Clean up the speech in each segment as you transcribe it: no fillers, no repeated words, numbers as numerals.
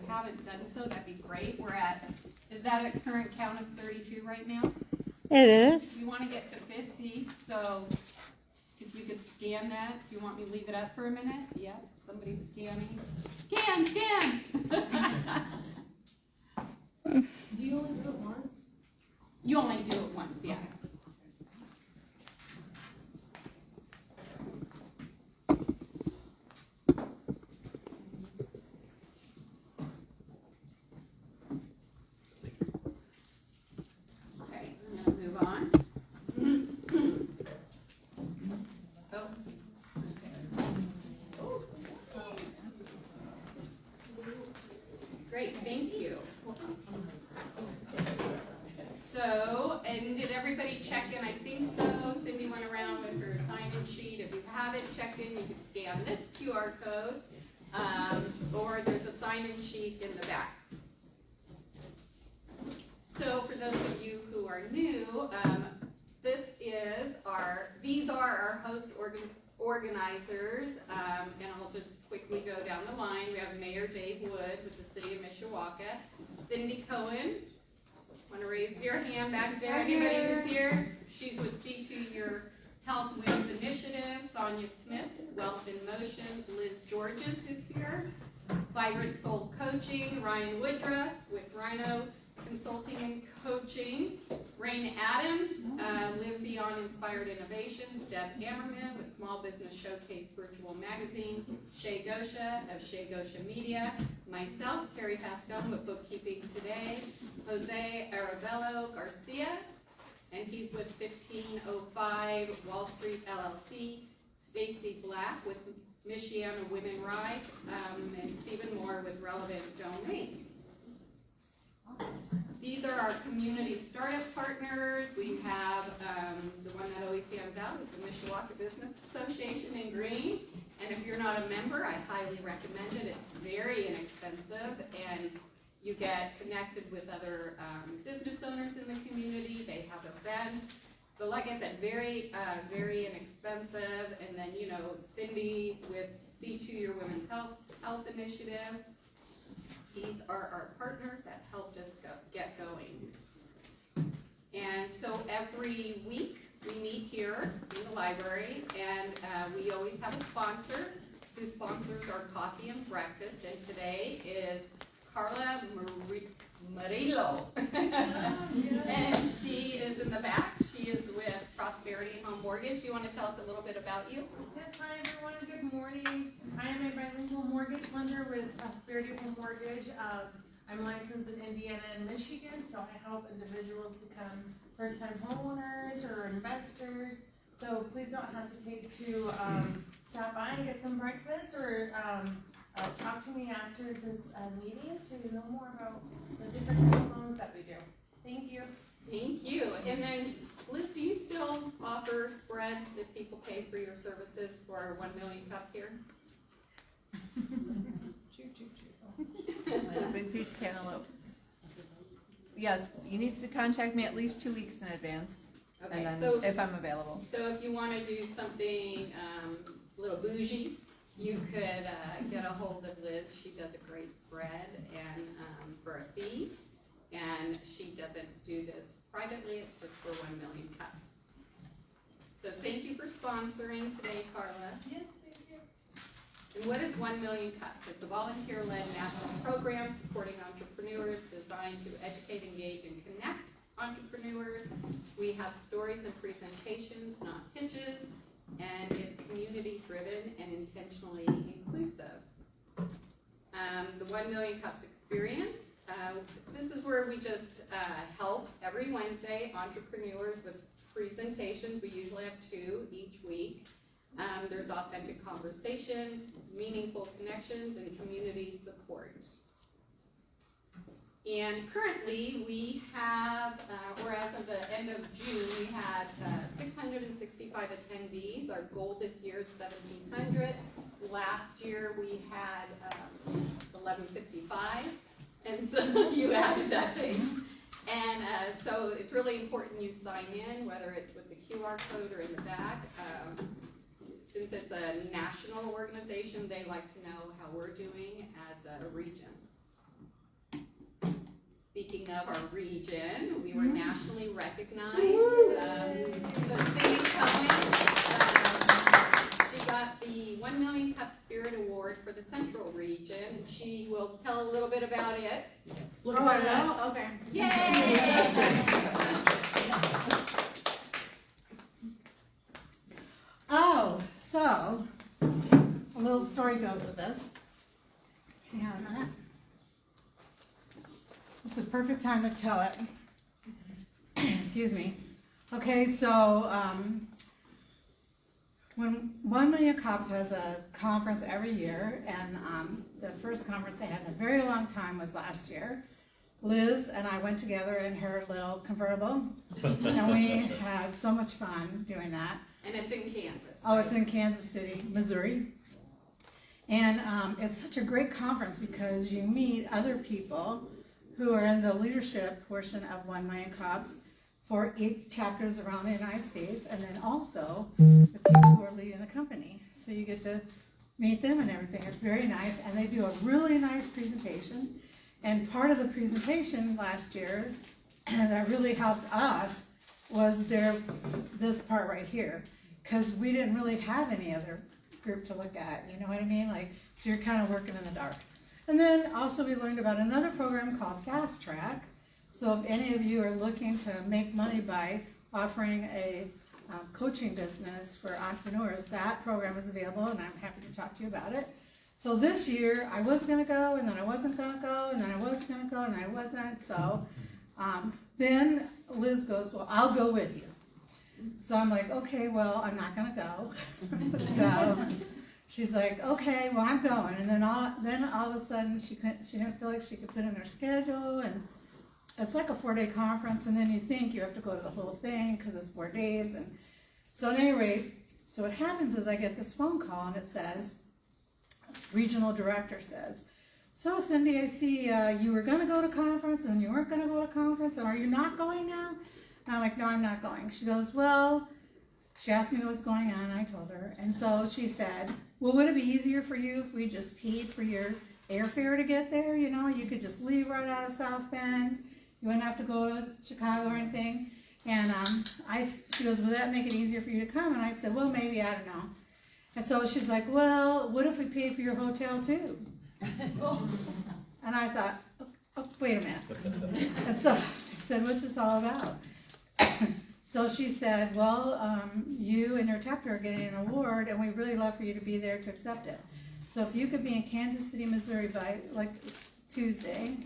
haven't done so, that'd be great. Is that a current count of 32 right now? It is. You want to get to 50, so if you could scan that. Do you want me to leave it up for a minute? Yeah, somebody's scanning. Scan! Do you only do it once? You only do it once, yeah. Okay, I'm gonna move on. Great, thank you. So, and did everybody check in? I think so. Cindy went around with her sign-in sheet. If you haven't checked in, you can scan this QR code, or there's a sign-in sheet in the back. So, for those of you who are new, these are our host organizers, and I'll just quickly go down the line. We have Mayor Dave Wood with the City of Mishawaka, Cindy Cohen. Want to raise your hand back there? Anybody who's here? She's with C2 Your Health Wins Initiative. Sonia Smith, Wealth in Motion. Liz Georges who's here. Vibrant Soul Coaching. Ryan Woodruff with Rhino Consulting and Coaching. Rain Adams, Live Beyond Inspired Innovations. Deb Ammerman with Small Business Showcase Virtual Magazine. Shay Gosha of Shay Gosha Media. Myself, Terry Pascone with Bookkeeping Today. Jose Arabello Garcia, and he's with 1505 Wall Street LLC. Stacy Black with Michiana Women Rights, and Stephen Moore with Relevant Domain. These are our community startup partners. We have the one that always stands out is the Mishawaka Business Association in green. And if you're not a member, I highly recommend it. It's very inexpensive, and you get connected with other business owners in the community. They have events. But like I said, very inexpensive. And then, you know, Cindy with C2 Your Women's Health Initiative. These are our partners that helped us get going. And so every week we meet here in the library, and we always have a sponsor who sponsors our coffee and breakfast. And today is Carla Murillo. And she is in the back. She is with Prosperity Home Mortgage. You want to tell us a little bit about you? Yes, hi everyone, good morning. I am a bilingual mortgage lender with Prosperity Home Mortgage. I'm licensed in Indiana and Michigan, so I help individuals become first-time homeowners or investors. So please don't hesitate to stop by and get some breakfast, or talk to me after this meeting to know more about the different kind of loans that we do. Thank you. Thank you. And then, Liz, do you still offer spreads if people pay for your services for 1 million cups here? Big piece of cantaloupe. Yes, you need to contact me at least 2 weeks in advance. Okay, and then so if I'm available. So if you want to do something a little bougie, you could get a hold of Liz. She does a great spread and for a fee, and she doesn't do this privately. It's just for 1 million cups. So thank you for sponsoring today, Carla. Yes, thank you. And what is 1 Million Cups? It's a volunteer-led national program supporting entrepreneurs designed to educate, engage, and connect entrepreneurs. We have stories and presentations, not pitches, and it's community-driven and intentionally inclusive. The 1 Million Cups experience. This is where we just help every Wednesday entrepreneurs with presentations. We usually have 2 each week. There's authentic conversation, meaningful connections, and community support. And currently we have, or as of the end of June, we had 665 attendees. Our goal this year is 1,700. Last year we had 1,155, and so you added that thing. And so it's really important you sign in, whether it's with the QR code or in the back. Since it's a national organization, they like to know how we're doing as a region. speaking of our region, we were nationally recognized. So Cindy Cohen, she got the 1 Million Cup Spirit Award for the Central Region. She will tell a little bit about it. Look what I will? Okay. Yay! Oh, so, a little story goes with this. Hang on a minute. It's the perfect time to tell it. Excuse me. Okay, so, when 1 Million Cops has a conference every year, and the first conference they had in a very long time was last year. Liz and I went together in her little convertible, and we had so much fun doing that. And it's in Kansas. Oh, it's in Kansas City, Missouri. And it's such a great conference because you meet other people who are in the leadership portion of 1 Million Cops for 8 chapters around the United States, and then also the people who are leading the company. So you get to meet them and everything. It's very nice, and they do a really nice presentation. And part of the presentation last year that really helped us was this part right here, because we didn't really have any other group to look at, you know what I mean? Like, so you're kind of working in the dark. And then also we learned about another program called Fast Track. So if any of you are looking to make money by offering a coaching business for entrepreneurs, that program is available, and I'm happy to talk to you about it. So this year, I was going to go, and then I wasn't going to go, and then I was going to go, and then I wasn't. So then Liz goes, well, I'll go with you. So I'm like, okay, well, I'm not going to go. So she's like, okay, well, I'm going. And then all of a sudden, she didn't feel like she could put in her schedule, and it's like a 4-day conference, and then you think you have to go to the whole thing because it's 4 days. And so at any rate, so what happens is I get this phone call, and it says, this regional director says, so Cindy, I see you were going to go to conference, and you weren't going to go to conference, and are you not going now? And I'm like, no, I'm not going. She goes, well, she asked me what was going on, and I told her. And so she said, well, would it be easier for you if we just paid for your airfare to get there? You know, you could just leave right out of South Bend. You wouldn't have to go to Chicago or anything. And she goes, will that make it easier for you to come? And I said, well, maybe, I don't know. And so she's like, well, what if we paid for your hotel too? And I thought, oh, wait a minute. And so I said, what's this all about? So she said, well, you and your chapter are getting an award, and we'd really love for you to be there to accept it. So if you could be in Kansas City, Missouri by like Tuesday,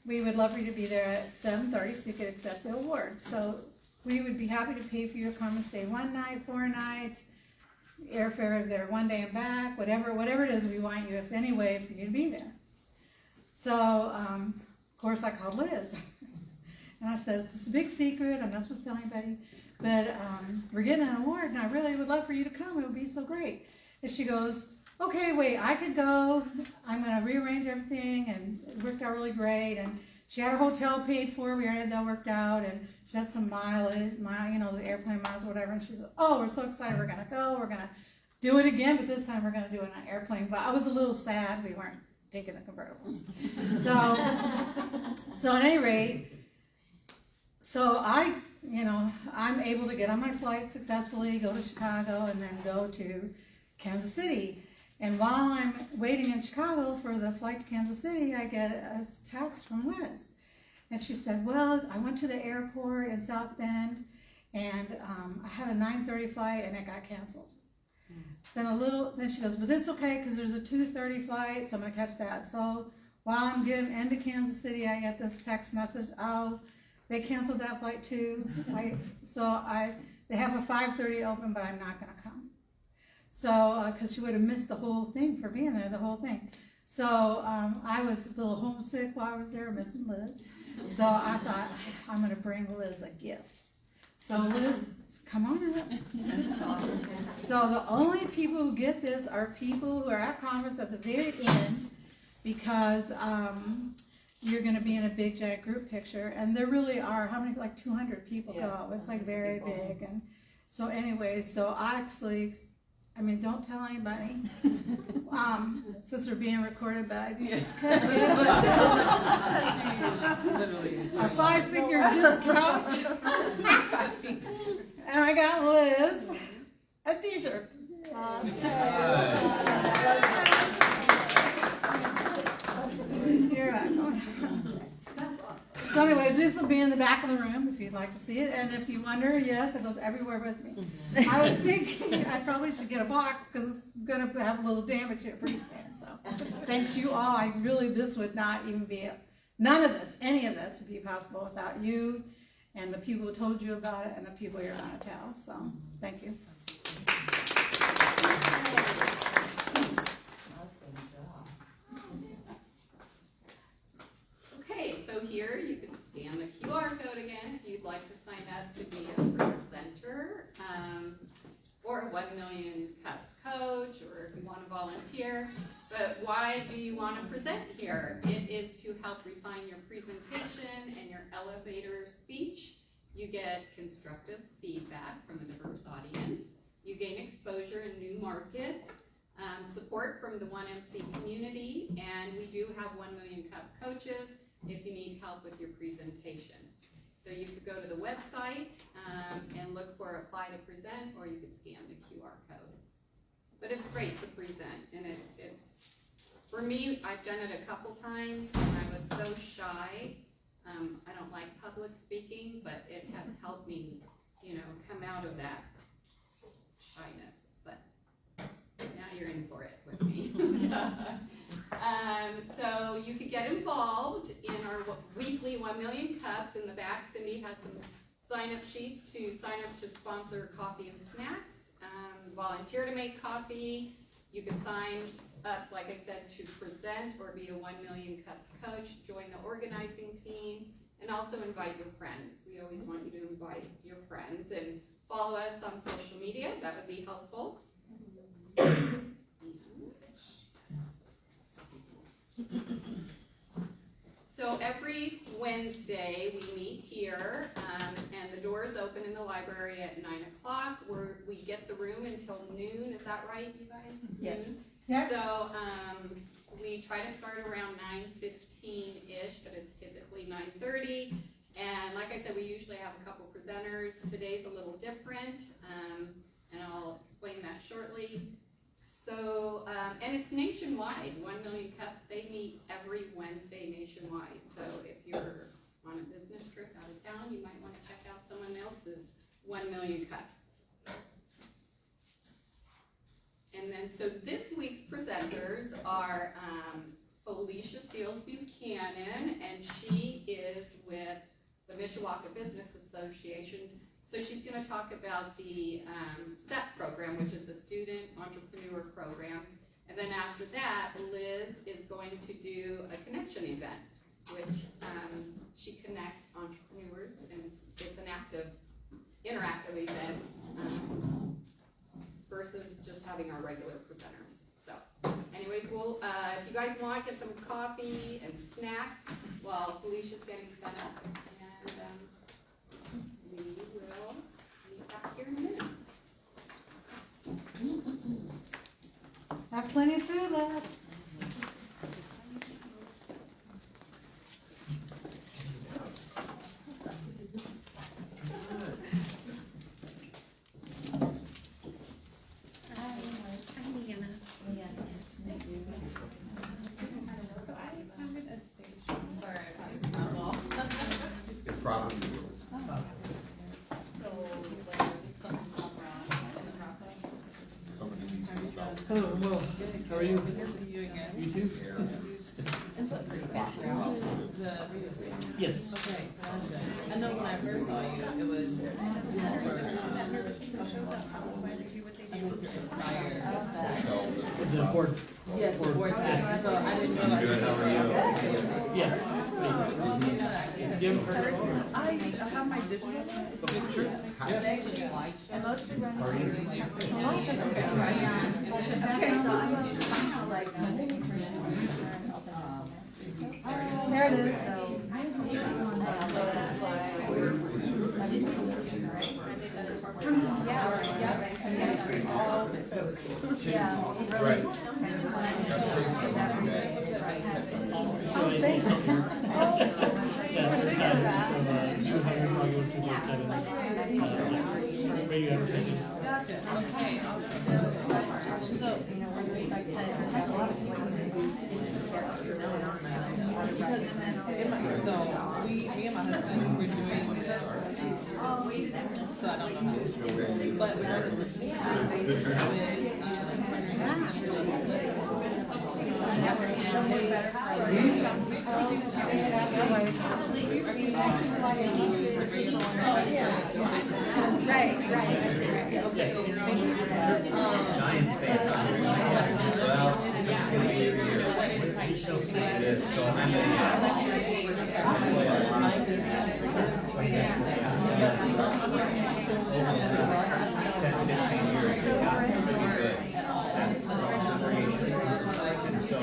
we would love for you to be there at 7:30 so you could accept the award. So we would be happy to pay for your come and stay 1 night, 4 nights, airfare there 1 day and back, whatever it is, we want you, if any way, for you to be there. So, of course, I called Liz. And I said, this is a big secret, I'm not supposed to tell anybody, but we're getting an award, and I really would love for you to come, it would be so great. And she goes, okay, wait, I could go, I'm going to rearrange everything, and it worked out really great. And she had her hotel paid for, we already had that worked out, and she had some mileage, the airplane miles or whatever, and she said, oh, we're so excited, we're going to go, we're going to do it again, but this time we're going to do it on an airplane. But I was a little sad we weren't taking the convertible. So at any rate, so I'm able to get on my flight successfully, go to Chicago, and then go to Kansas City. And while I'm waiting in Chicago for the flight to Kansas City, I get a text from Liz. And she said, well, I went to the airport in South Bend, and I had a 9:30 flight, and it got canceled. Then she goes, but it's okay, because there's a 2:30 flight, so I'm going to catch that. So while I'm getting into Kansas City, I get this text message, oh, they canceled that flight too. They have a 5:30 open, but I'm not going to come. So, because she would have missed the whole thing for being there, the whole thing. So I was a little homesick while I was there, missing Liz. So I thought, I'm going to bring Liz a gift. So Liz, come on up. So the only people who get this are people who are at conference at the very end, because you're going to be in a big giant group picture, and there really are, how many, like 200 people go. It's like very big. And so anyway, so I actually I mean, don't tell anybody, since we're being recorded, but I just couldn't get it. Literally. A 5-figure discount. And I got Liz a t-shirt. You're welcome. So anyways, this will be in the back of the room if you'd like to see it. And if you wonder, yes, it goes everywhere with me. I was thinking I probably should get a box because it's going to have a little damage here pretty soon. So thanks you all. This would not even be, none of this, any of this would be possible without you and the people who told you about it and the people you're going to tell. So thank you. Okay, so here you can scan the QR code again if you'd like to sign up to be a presenter, or a 1 Million Cups coach, or if you want to volunteer. But why do you want to present here? It is to help refine your presentation and your elevator speech. You get constructive feedback from a diverse audience. You gain exposure in new markets. Support from the 1MC community, and we do have 1 Million Cup coaches if you need help with your presentation. So you could go to the website and look for apply to present, or you could scan the QR code. But it's great to present, and it's, for me, I've done it a couple times, and I was so shy. I don't like public speaking, but it has helped me, come out of that shyness. But now you're in for it with me. So you could get involved in our weekly 1 Million Cups. In the back, Cindy has some sign-up sheets to sign up to sponsor coffee and snacks. Volunteer to make coffee. You can sign up, like I said, to present or be a 1 Million Cups coach. Join the organizing team, and also invite your friends. We always want you to invite your friends and follow us on social media. That would be helpful. So every Wednesday we meet here, and the doors open in the library at 9 o'clock. We get the room until noon. Is that right, you guys? Yes. Noon? Yeah. So we try to start around 9:15-ish, but it's typically 9:30. And like I said, we usually have a couple presenters. Today's a little different, and I'll explain that shortly. So, and it's nationwide. 1 Million Cups, they meet every Wednesday nationwide. So if you're on a business trip out of town, you might want to check out someone else's 1 Million Cups. And then, so this week's presenters are Felicia Buchanan, and she is with the Mishawaka Business Association. So she's going to talk about the SEP program, which is the Student Entrepreneur Program. And then after that, Liz is going to do a connection event, which she connects entrepreneurs, and it's an interactive event versus just having our regular presenters. So anyways, we'll, if you guys want, get some coffee and snacks while Felicia's getting set up. And we will meet back here in a minute. Have plenty of food left. It's probably somebody needs to sell. Hello, how are you? You too? Yes. Okay, I know when I first saw you, it was The board. Yes, the board test, so I didn't realize. Good, how are you? Yes. You haven't heard of it? I have my digital. Okay, sure. And mostly run. There it is. summer. Yeah, the time from 200 while you were 2.7. Radio advertising. Gotcha, okay, awesome. So, so me and my husband, we're doing this, so I don't know how to do it, but we're going to listen Giants fans on here. Well, this is gonna be a year. It is, so I'm ten, 15 years, we've gotten really good at creation. And so,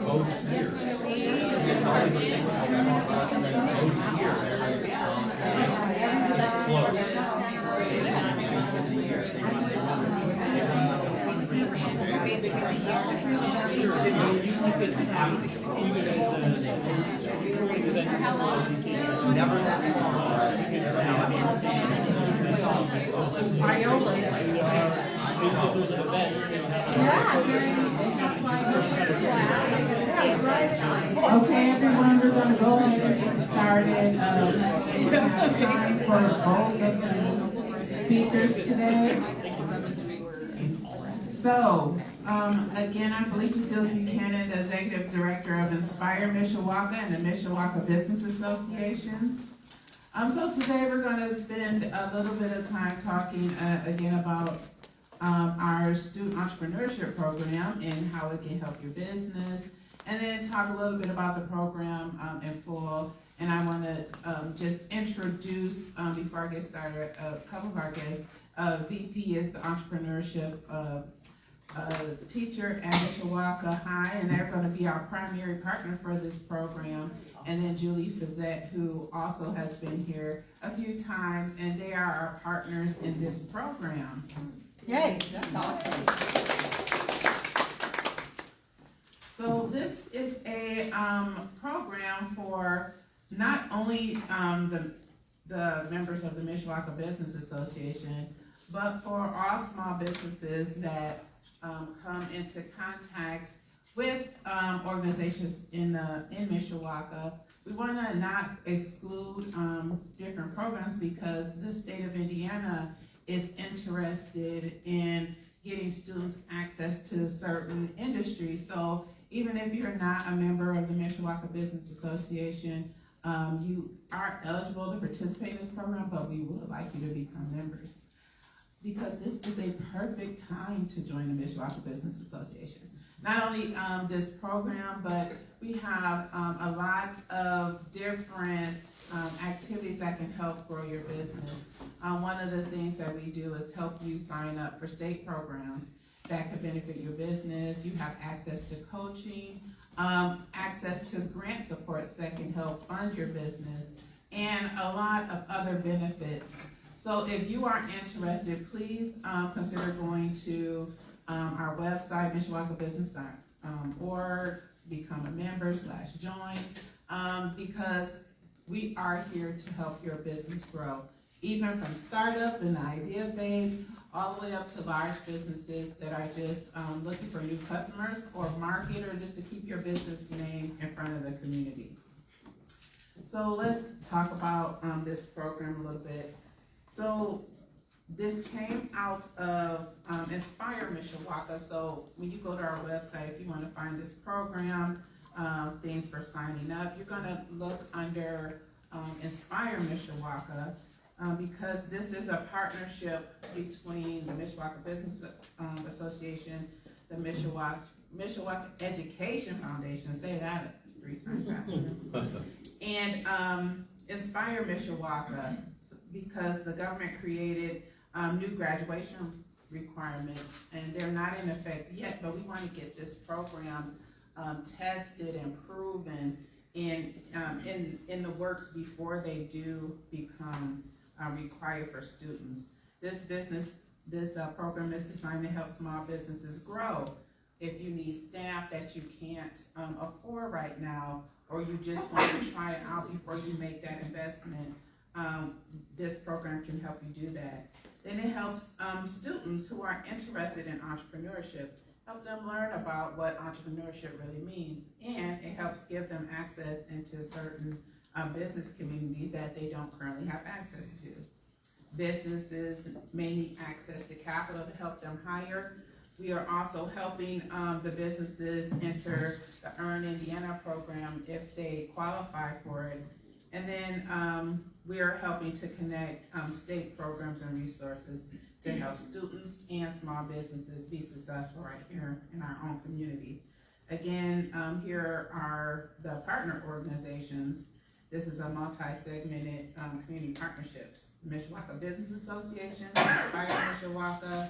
most years, it's always a thing how we talk about it, but most years, it's close. It's never that far. Okay, everyone, we're gonna go ahead and get started. We have time for both of the speakers today. So, again, I'm Felicia Buchanan, the Executive Director of Inspire Mishawaka and the Mishawaka Business Association. So today we're gonna spend a little bit of time talking again about our student entrepreneurship program and how it can help your business, and then talk a little bit about the program in full. And I wanna just introduce, before I get started, a couple of our guests. VP is the entrepreneurship teacher at Mishawaka High, and they're going to be our primary partner for this program. And then Julie Fazette, who also has been here a few times, and they are our partners in this program. Yay, that's awesome. So this is a program for not only the members of the Mishawaka Business Association, but for all small businesses that come into contact with organizations in Mishawaka. We want to not exclude different programs because the state of Indiana is interested in getting students access to certain industries. So even if you're not a member of the Mishawaka Business Association, you are eligible to participate in this program, but we would like you to become members, because this is a perfect time to join the Mishawaka Business Association. Not only this program, but we have a lot of different activities that can help grow your business. One of the things that we do is help you sign up for state programs that could benefit your business. You have access to coaching, access to grant supports that can help fund your business, and a lot of other benefits. So if you are interested, please consider going to our website, mishawakabusiness.org, become a member /join, because we are here to help your business grow, even from startup and the idea phase, all the way up to large businesses that are just looking for new customers or market, or just to keep your business name in front of the community. So let's talk about this program a little bit. So this came out of Inspire Mishawaka. So when you go to our website, if you want to find this program, things for signing up, you're going to look under Inspire Mishawaka, because this is a partnership between the Mishawaka Business Association, the Mishawaka Education Foundation, say that 3 times faster, and Inspire Mishawaka, because the government created new graduation requirements, and they're not in effect yet, but we want to get this program tested and proven in the works before they do become required for students. This program is designed to help small businesses grow. if you need staff that you can't afford right now, or you just want to try it out before you make that investment, this program can help you do that. Then it helps students who are interested in entrepreneurship, help them learn about what entrepreneurship really means, and it helps give them access into certain business communities that they don't currently have access to. Businesses may need access to capital to help them hire. We are also helping the businesses enter the Earn Indiana program if they qualify for it. And then we are helping to connect state programs and resources to help students and small businesses be successful right here in our own community. Again, here are the partner organizations. This is a multi-segmented community partnerships. Mishawaka Business Association, Inspire Mishawaka,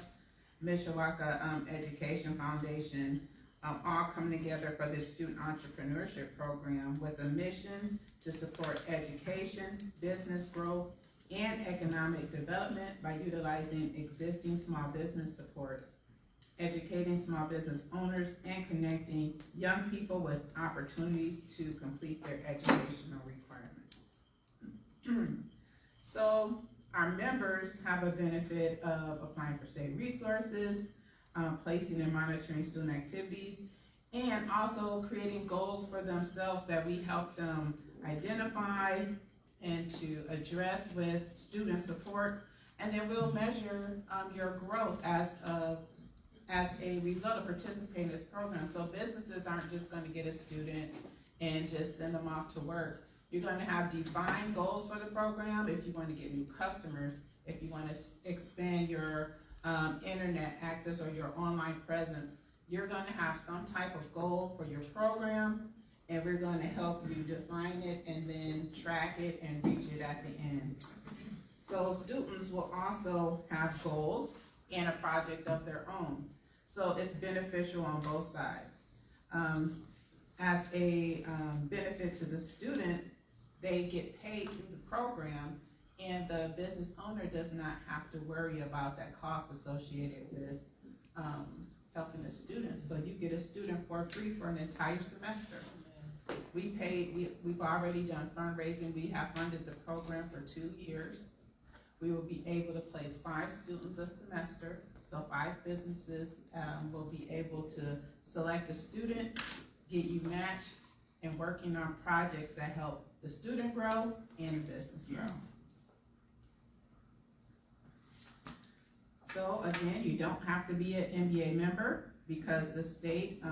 Mishawaka Education Foundation, all come together for this student entrepreneurship program with a mission to support education, business growth, and economic development by utilizing existing small business supports, educating small business owners, and connecting young people with opportunities to complete their educational requirements. So our members have a benefit of applying for state resources, placing and monitoring student activities, and also creating goals for themselves that we help them identify and to address with student support. And then we'll measure your growth as a result of participating in this program. So businesses aren't just going to get a student and just send them off to work. You're going to have defined goals for the program if you want to get new customers, if you want to expand your internet access or your online presence. You're going to have some type of goal for your program, and we're going to help you define it and then track it and reach it at the end. So students will also have goals and a project of their own. So it's beneficial on both sides. As a benefit to the student, they get paid through the program, and the business owner does not have to worry about that cost associated with helping the student. So you get a student for free for an entire semester. We've already done fundraising. We have funded the program for 2 years. We will be able to place 5 students a semester. So 5 businesses will be able to select a student, get you matched, and working on projects that help the student grow and the business grow. So again, you don't have to be an MBA member because the state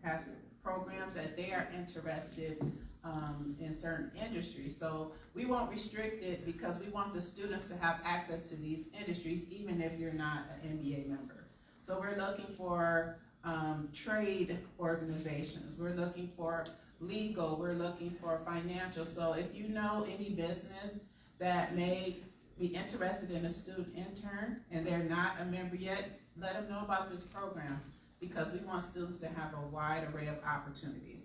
has programs that they are interested in certain industries. So we won't restrict it because we want the students to have access to these industries even if you're not an MBA member. So we're looking for trade organizations, we're looking for legal, we're looking for financial. So if you know any business that may be interested in a student intern and they're not a member yet, let them know about this program because we want students to have a wide array of opportunities.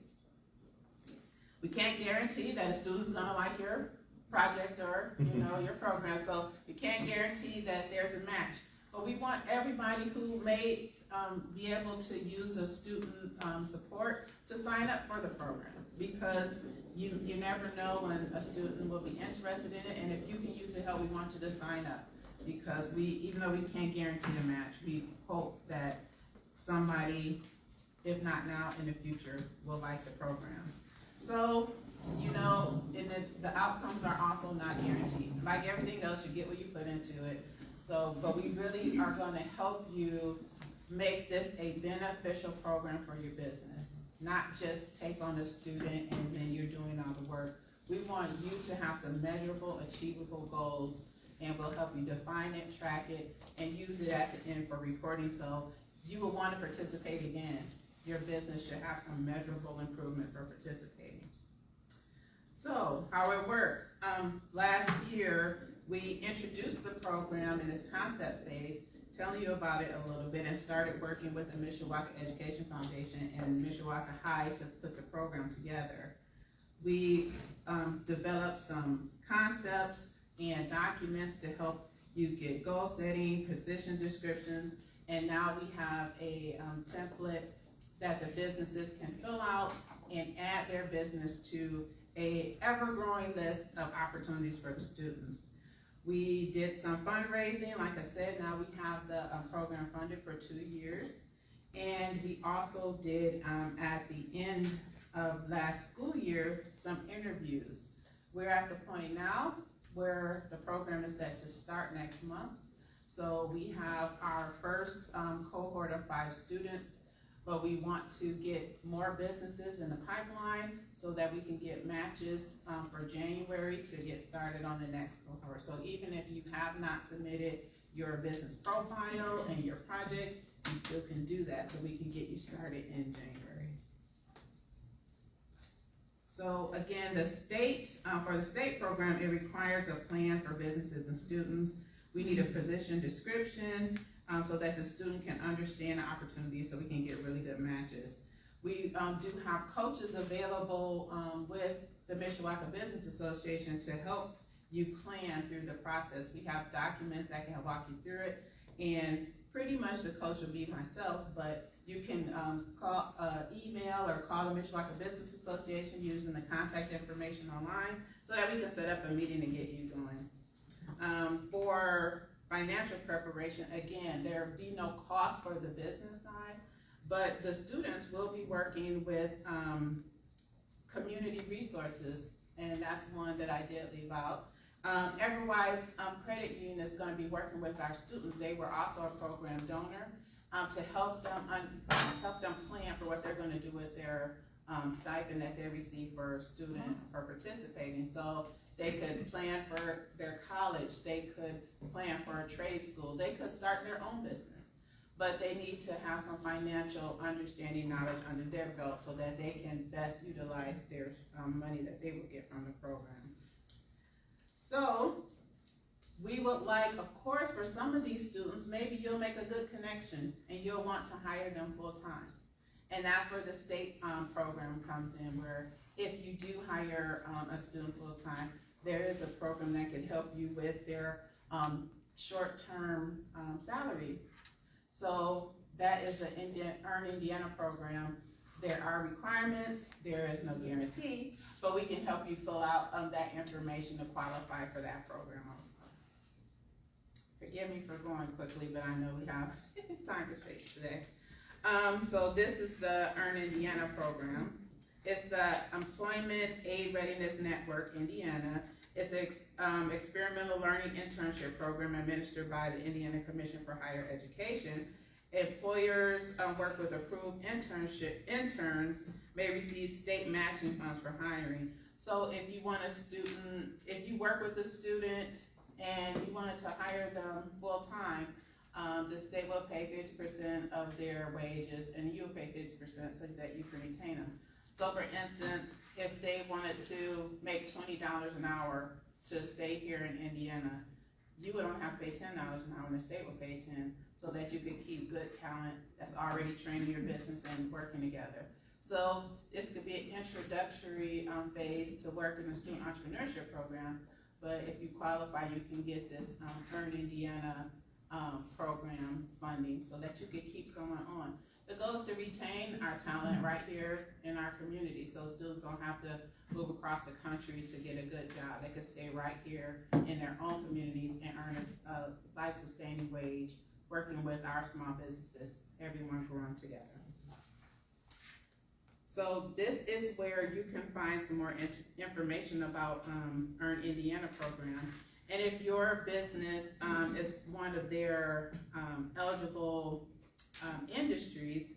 We can't guarantee that a student's gonna like your project or your program, so we can't guarantee that there's a match. But we want everybody who may be able to use a student support to sign up for the program because you never know when a student will be interested in it, and if you can use the help, we want you to sign up because even though we can't guarantee a match, we hope that somebody, if not now, in the future, will like the program. So, and the outcomes are also not guaranteed. Like everything else, you get what you put into it. So, but we really are gonna help you make this a beneficial program for your business. Not just take on a student and then you're doing all the work. We want you to have some measurable, achievable goals, and we'll help you define it, track it, and use it at the end for reporting. So you will want to participate again. Your business should have some measurable improvement for participating. So how it works. Last year, we introduced the program in its concept phase, telling you about it a little bit, and started working with the Mishawaka Education Foundation and Mishawaka High to put the program together. We developed some concepts and documents to help you get goal setting, position descriptions, and now we have a template that the businesses can fill out and add their business to a ever-growing list of opportunities for the students. We did some fundraising. Like I said, now we have the program funded for 2 years. And we also did, at the end of last school year, some interviews. We're at the point now where the program is set to start next month. So we have our first cohort of 5 students, but we want to get more businesses in the pipeline so that we can get matches for January to get started on the next cohort. So even if you have not submitted your business profile and your project, you still can do that so we can get you started in January. So again, the state, for the state program, it requires a plan for businesses and students. We need a position description so that the student can understand the opportunities so we can get really good matches. We do have coaches available with the Mishawaka Business Association to help you plan through the process. We have documents that can walk you through it, and pretty much the coach will be myself, but you can email or call the Mishawaka Business Association using the contact information online so that we can set up a meeting to get you going. For financial preparation, again, there will be no cost for the business side, but the students will be working with community resources, and that's one that I did leave out. Everwise Credit Union is going to be working with our students. They were also a program donor to help them plan for what they're going to do with their stipend that they receive for participating. So they could plan for their college, they could plan for a trade school, they could start their own business, but they need to have some financial understanding, knowledge under their belt so that they can best utilize their money that they will get from the program. So we would like, of course, for some of these students, maybe you'll make a good connection and you'll want to hire them full time. And that's where the state program comes in, where if you do hire a student full time, there is a program that can help you with their short-term salary. So that is the Earn Indiana program. There are requirements, there is no guarantee, but we can help you fill out that information to qualify for that program also. Forgive me for going quickly, but I know we have time constraints today. So this is the Earn Indiana program. It's the Employment Aid Readiness Network, Indiana. It's an experimental learning internship program administered by the Indiana Commission for Higher Education. Employers work with approved interns may receive state matching funds for hiring. So if you want a student, if you work with a student and you wanted to hire them full time, the state will pay 50% of their wages and you'll pay 50% so that you can retain them. So for instance, if they wanted to make $20 an hour to stay here in Indiana, you would only have to pay $10 an hour and the state will pay $10 so that you could keep good talent that's already trained in your business and working together. So this could be an introductory phase to work in the student entrepreneurship program, but if you qualify, you can get this Earn Indiana program funding so that you could keep someone on. The goal is to retain our talent right here in our community so students don't have to move across the country to get a good job. They can stay right here in their own communities and earn a life-sustaining wage working with our small businesses, everyone growing together. So this is where you can find some more information about Earn Indiana program. And if your business is one of their eligible industries,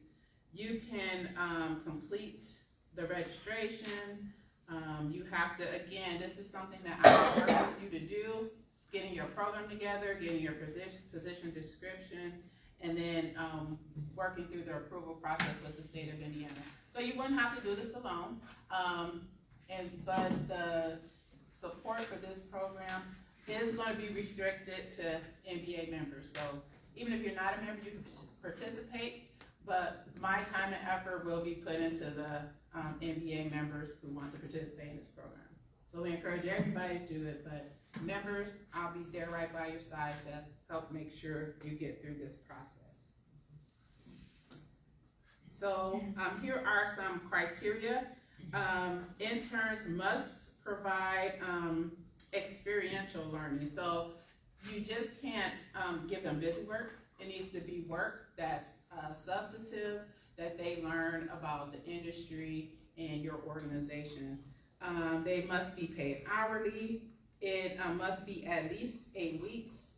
you can complete the registration. You have to, again, this is something that I would work with you to do, getting your program together, getting your position description, and then working through the approval process with the state of Indiana. So you wouldn't have to do this alone, but the support for this program is going to be restricted to NBA members. So even if you're not a member, you can participate, but my time and effort will be put into the NBA members who want to participate in this program. So we encourage everybody to do it, but members, I'll be there right by your side to help make sure you get through this process. So here are some criteria. Interns must provide experiential learning. So you just can't give them busy work. It needs to be work that's substantive, that they learn about the industry and your organization. They must be paid hourly. It must be at least 8 weeks,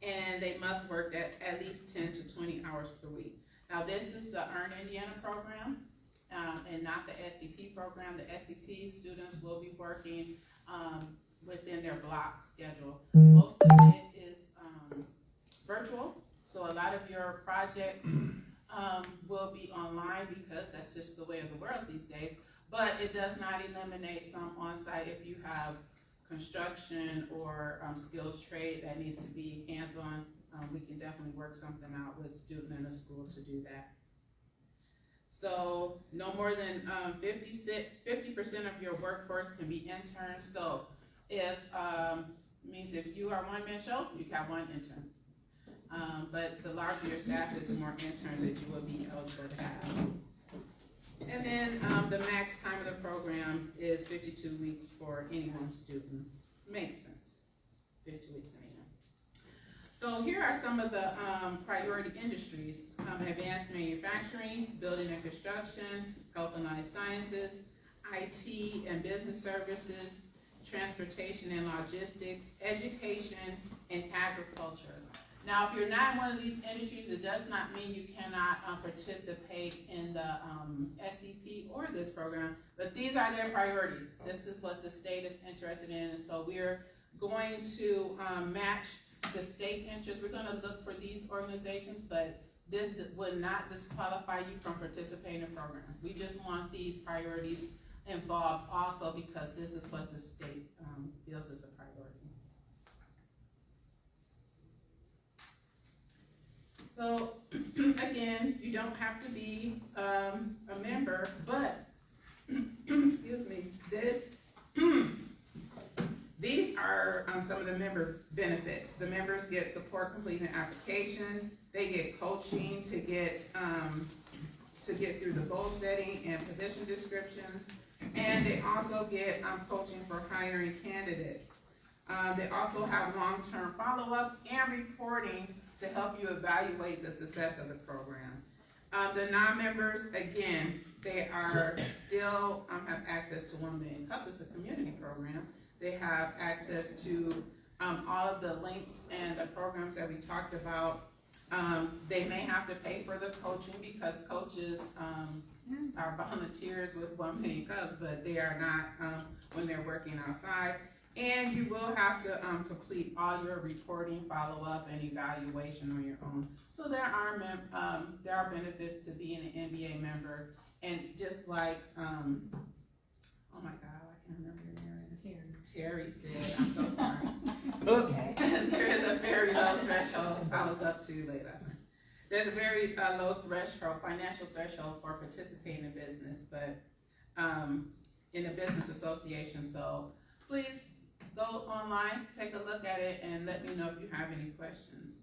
and they must work at least 10 to 20 hours per week. Now this is the Earn Indiana program, and not the SEP program. The SEP students will be working within their block schedule. Most of it is virtual, so a lot of your projects will be online because that's just the way of the world these days, but it does not eliminate some on-site if you have construction or skills trade that needs to be hands-on. We can definitely work something out with student in a school to do that. So no more than 50% of your workforce can be interns. So if means if you are one-man show, you have one intern. But the larger your staff is, the more interns that you will be eligible to have. And then the max time of the program is 52 weeks for any one student. Makes sense. 52 weeks anyhow. So here are some of the priority industries: advanced manufacturing, building and construction, health and life sciences, IT and business services, transportation and logistics, education, and agriculture. Now, if you're not in one of these industries, it does not mean you cannot participate in the SEP or this program, but these are their priorities. This is what the state is interested in, and so we're going to match the state interest. We're going to look for these organizations, but this would not disqualify you from participating in the program. We just want these priorities involved also because this is what the state feels is a priority. So again, you don't have to be a member, but excuse me, these are some of the member benefits. The members get support completing an application. They get coaching to get through the goal setting and position descriptions, and they also get coaching for hiring candidates. They also have long-term follow-up and reporting to help you evaluate the success of the program. The non-members, again, they are still have access to 1 Million Cups. It's a community program. They have access to all of the links and the programs that we talked about. They may have to pay for the coaching because coaches are volunteers with 1 Million Cups, but they are not when they're working outside. And you will have to complete all your reporting, follow-up, and evaluation on your own. So there are benefits to being an NBA member. And just like, oh my God, I can't remember your name. Terry said, I'm so sorry. There is a very low threshold. I was up too late last night. There's a very low threshold, financial threshold for participating in business, but in a business association. So please go online, take a look at it, and let me know if you have any questions.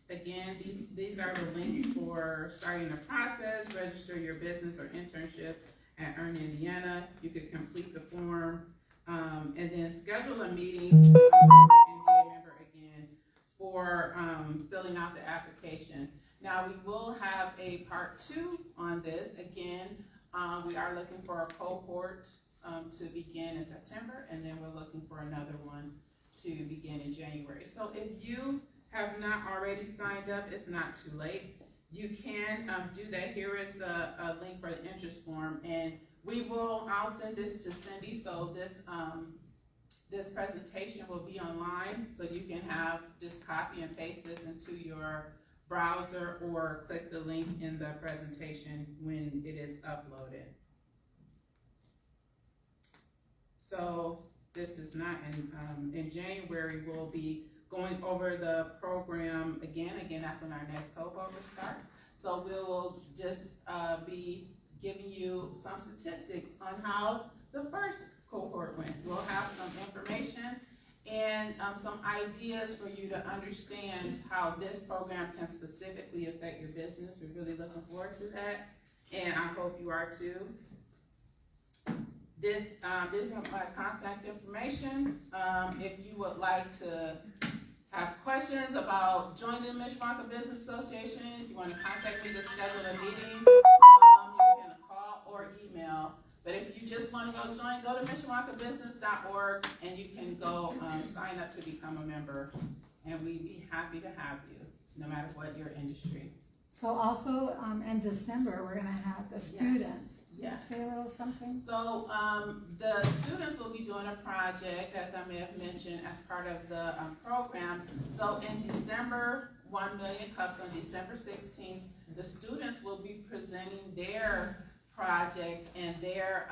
Again, these are the links for starting the process, register your business or internship at Earn Indiana. You could complete the form, and then schedule a meeting with your NBA member again for filling out the application. Now we will have a part 2 on this. Again, we are looking for a cohort to begin in September, and then we're looking for another one to begin in January. So if you have not already signed up, it's not too late. You can do that. Here is a link for the interest form, and I'll send this to Cindy, so this presentation will be online, so you can just copy and paste this into your browser or click the link in the presentation when it is uploaded. So this is not in January, we'll be going over the program again. That's when our next cohort will start. So we will just be giving you some statistics on how the first cohort went. We'll have some information, and some ideas for you to understand how this program can specifically affect your business. We're really looking forward to that, and I hope you are too. This is my contact information. If you would like to have questions about joining the Mishawaka Business Association, if you want to contact me to schedule a meeting, you can call or email. But if you just want to go join, go to mishawakabusiness.org and you can go sign up to become a member. And we'd be happy to have you, no matter what your industry. So also, in December, we're gonna have the students. Yes. Say a little something. So, the students will be doing a project, as I may have mentioned, as part of the program. So in December, 1 Million Cups on December 16th, the students will be presenting their projects and their,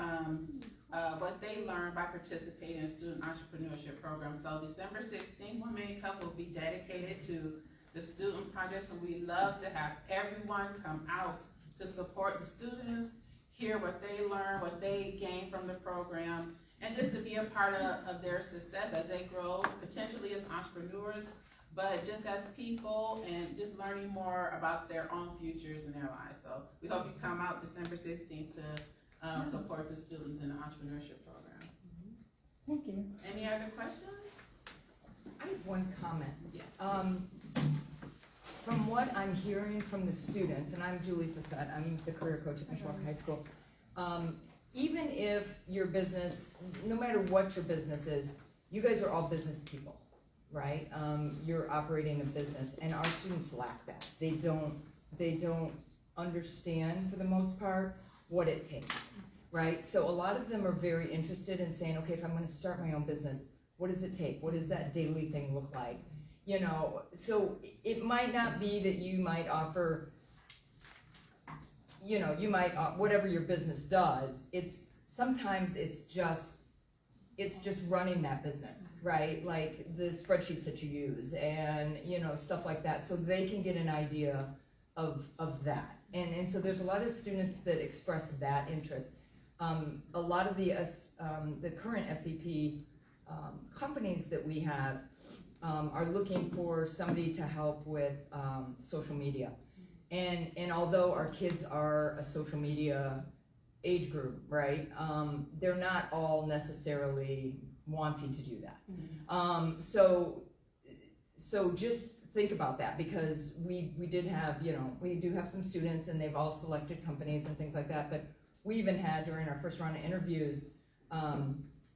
what they learned by participating in student entrepreneurship program. So December 16th, 1 Million Cup will be dedicated to the student projects, and we love to have everyone come out to support the students, hear what they learn, what they gain from the program, and just to be a part of their success as they grow, potentially as entrepreneurs, but just as people, and just learning more about their own futures in their lives. So we hope you come out December 16th to support the students in the entrepreneurship program. Thank you. Any other questions? I have one comment. Yes. From what I'm hearing from the students, and I'm Julie Fassett, I'm the career coach at Mishawaka High School. Even if your business, no matter what your business is, you guys are all business people, right? You're operating a business, and our students lack that. They don't understand, for the most part, what it takes, right? So a lot of them are very interested in saying, okay, if I'm gonna start my own business, what does it take? What does that daily thing look like? You know, so it might not be that you might offer, you know, you might, whatever your business does, sometimes it's just running that business, right? Like the spreadsheets that you use and, you know, stuff like that, so they can get an idea of that. And so there's a lot of students that express that interest. A lot of the current SEP companies that we have are looking for somebody to help with social media. And although our kids are a social media age group, right, they're not all necessarily wanting to do that. So just think about that, because we did have, you know, we do have some students and they've all selected companies and things like that, but we even had, during our first round of interviews,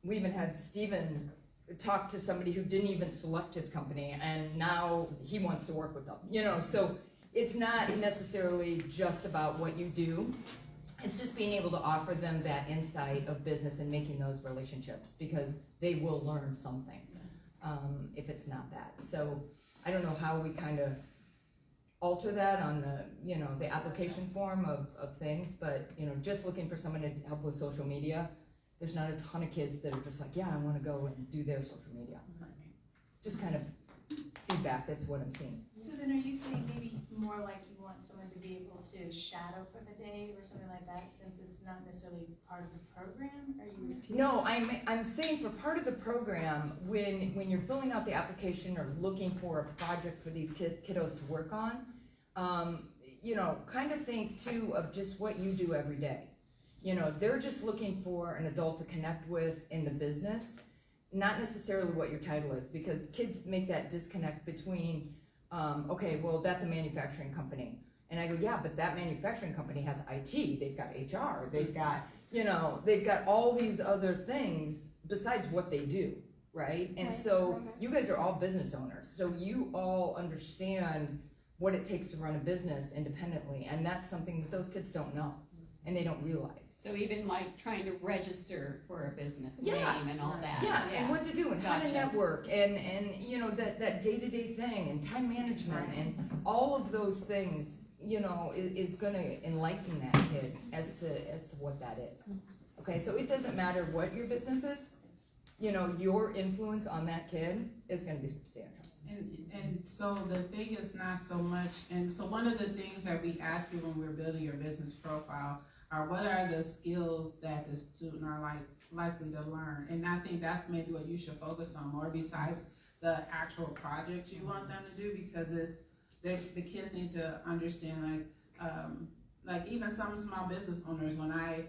we even had Stephen talk to somebody who didn't even select his company, and now he wants to work with them, you know. So it's not necessarily just about what you do, it's just being able to offer them that insight of business and making those relationships, because they will learn something if it's not that. So I don't know how we kind of alter that on the, you know, the application form of things, but, you know, just looking for someone to help with social media, there's not a ton of kids that are just like, yeah, I want to go and do their social media. Just kind of feedback as to what I'm seeing. So then are you saying maybe more like you want someone to be able to shadow for the day or something like that, since it's not necessarily part of the program? Are you? No, I'm saying for part of the program, when you're filling out the application or looking for a project for these kiddos to work on, you know, kind of think too of just what you do every day. You know, they're just looking for an adult to connect with in the business, not necessarily what your title is, because kids make that disconnect between, okay, well, that's a manufacturing company. And I go, yeah, but that manufacturing company has IT, they've got HR, they've got, you know, they've got all these other things besides what they do, right? And so you guys are all business owners, so you all understand what it takes to run a business independently, and that's something that those kids don't know, and they don't realize. So even like trying to register for a business Yeah. name and all that. Yeah, and what to do and how to Gotcha. network and you know, that day-to-day thing and time management and all of those things, you know, is gonna enlighten that kid as to what that is. Okay, so it doesn't matter what your business is, you know, your influence on that kid is gonna be substantial. And so the thing is not so much, and so one of the things that we ask you when we're building your business profile or what are the skills that the student are likely to learn? And I think that's maybe what you should focus on more besides the actual project you want them to do, because the kids need to understand, like even some small business owners, when I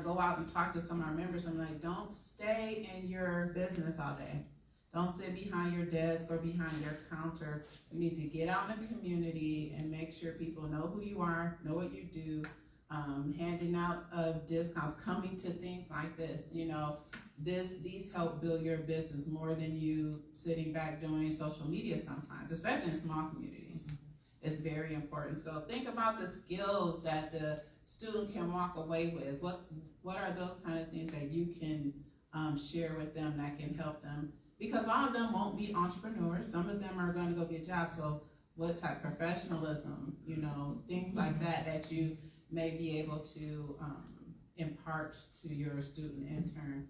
go out and talk to some of our members, I'm like, don't stay in your business all day. Don't sit behind your desk or behind your counter. You need to get out in the community and make sure people know who you are, know what you do, handing out of discounts, coming to things like this, these help build your business more than you sitting back doing social media sometimes, especially in small communities. It's very important. So think about the skills that the student can walk away with. What are those kind of things that you can share with them that can help them? Because all of them won't be entrepreneurs. Some of them are going to go get jobs. So what type of professionalism, things like that you may be able to impart to your student intern.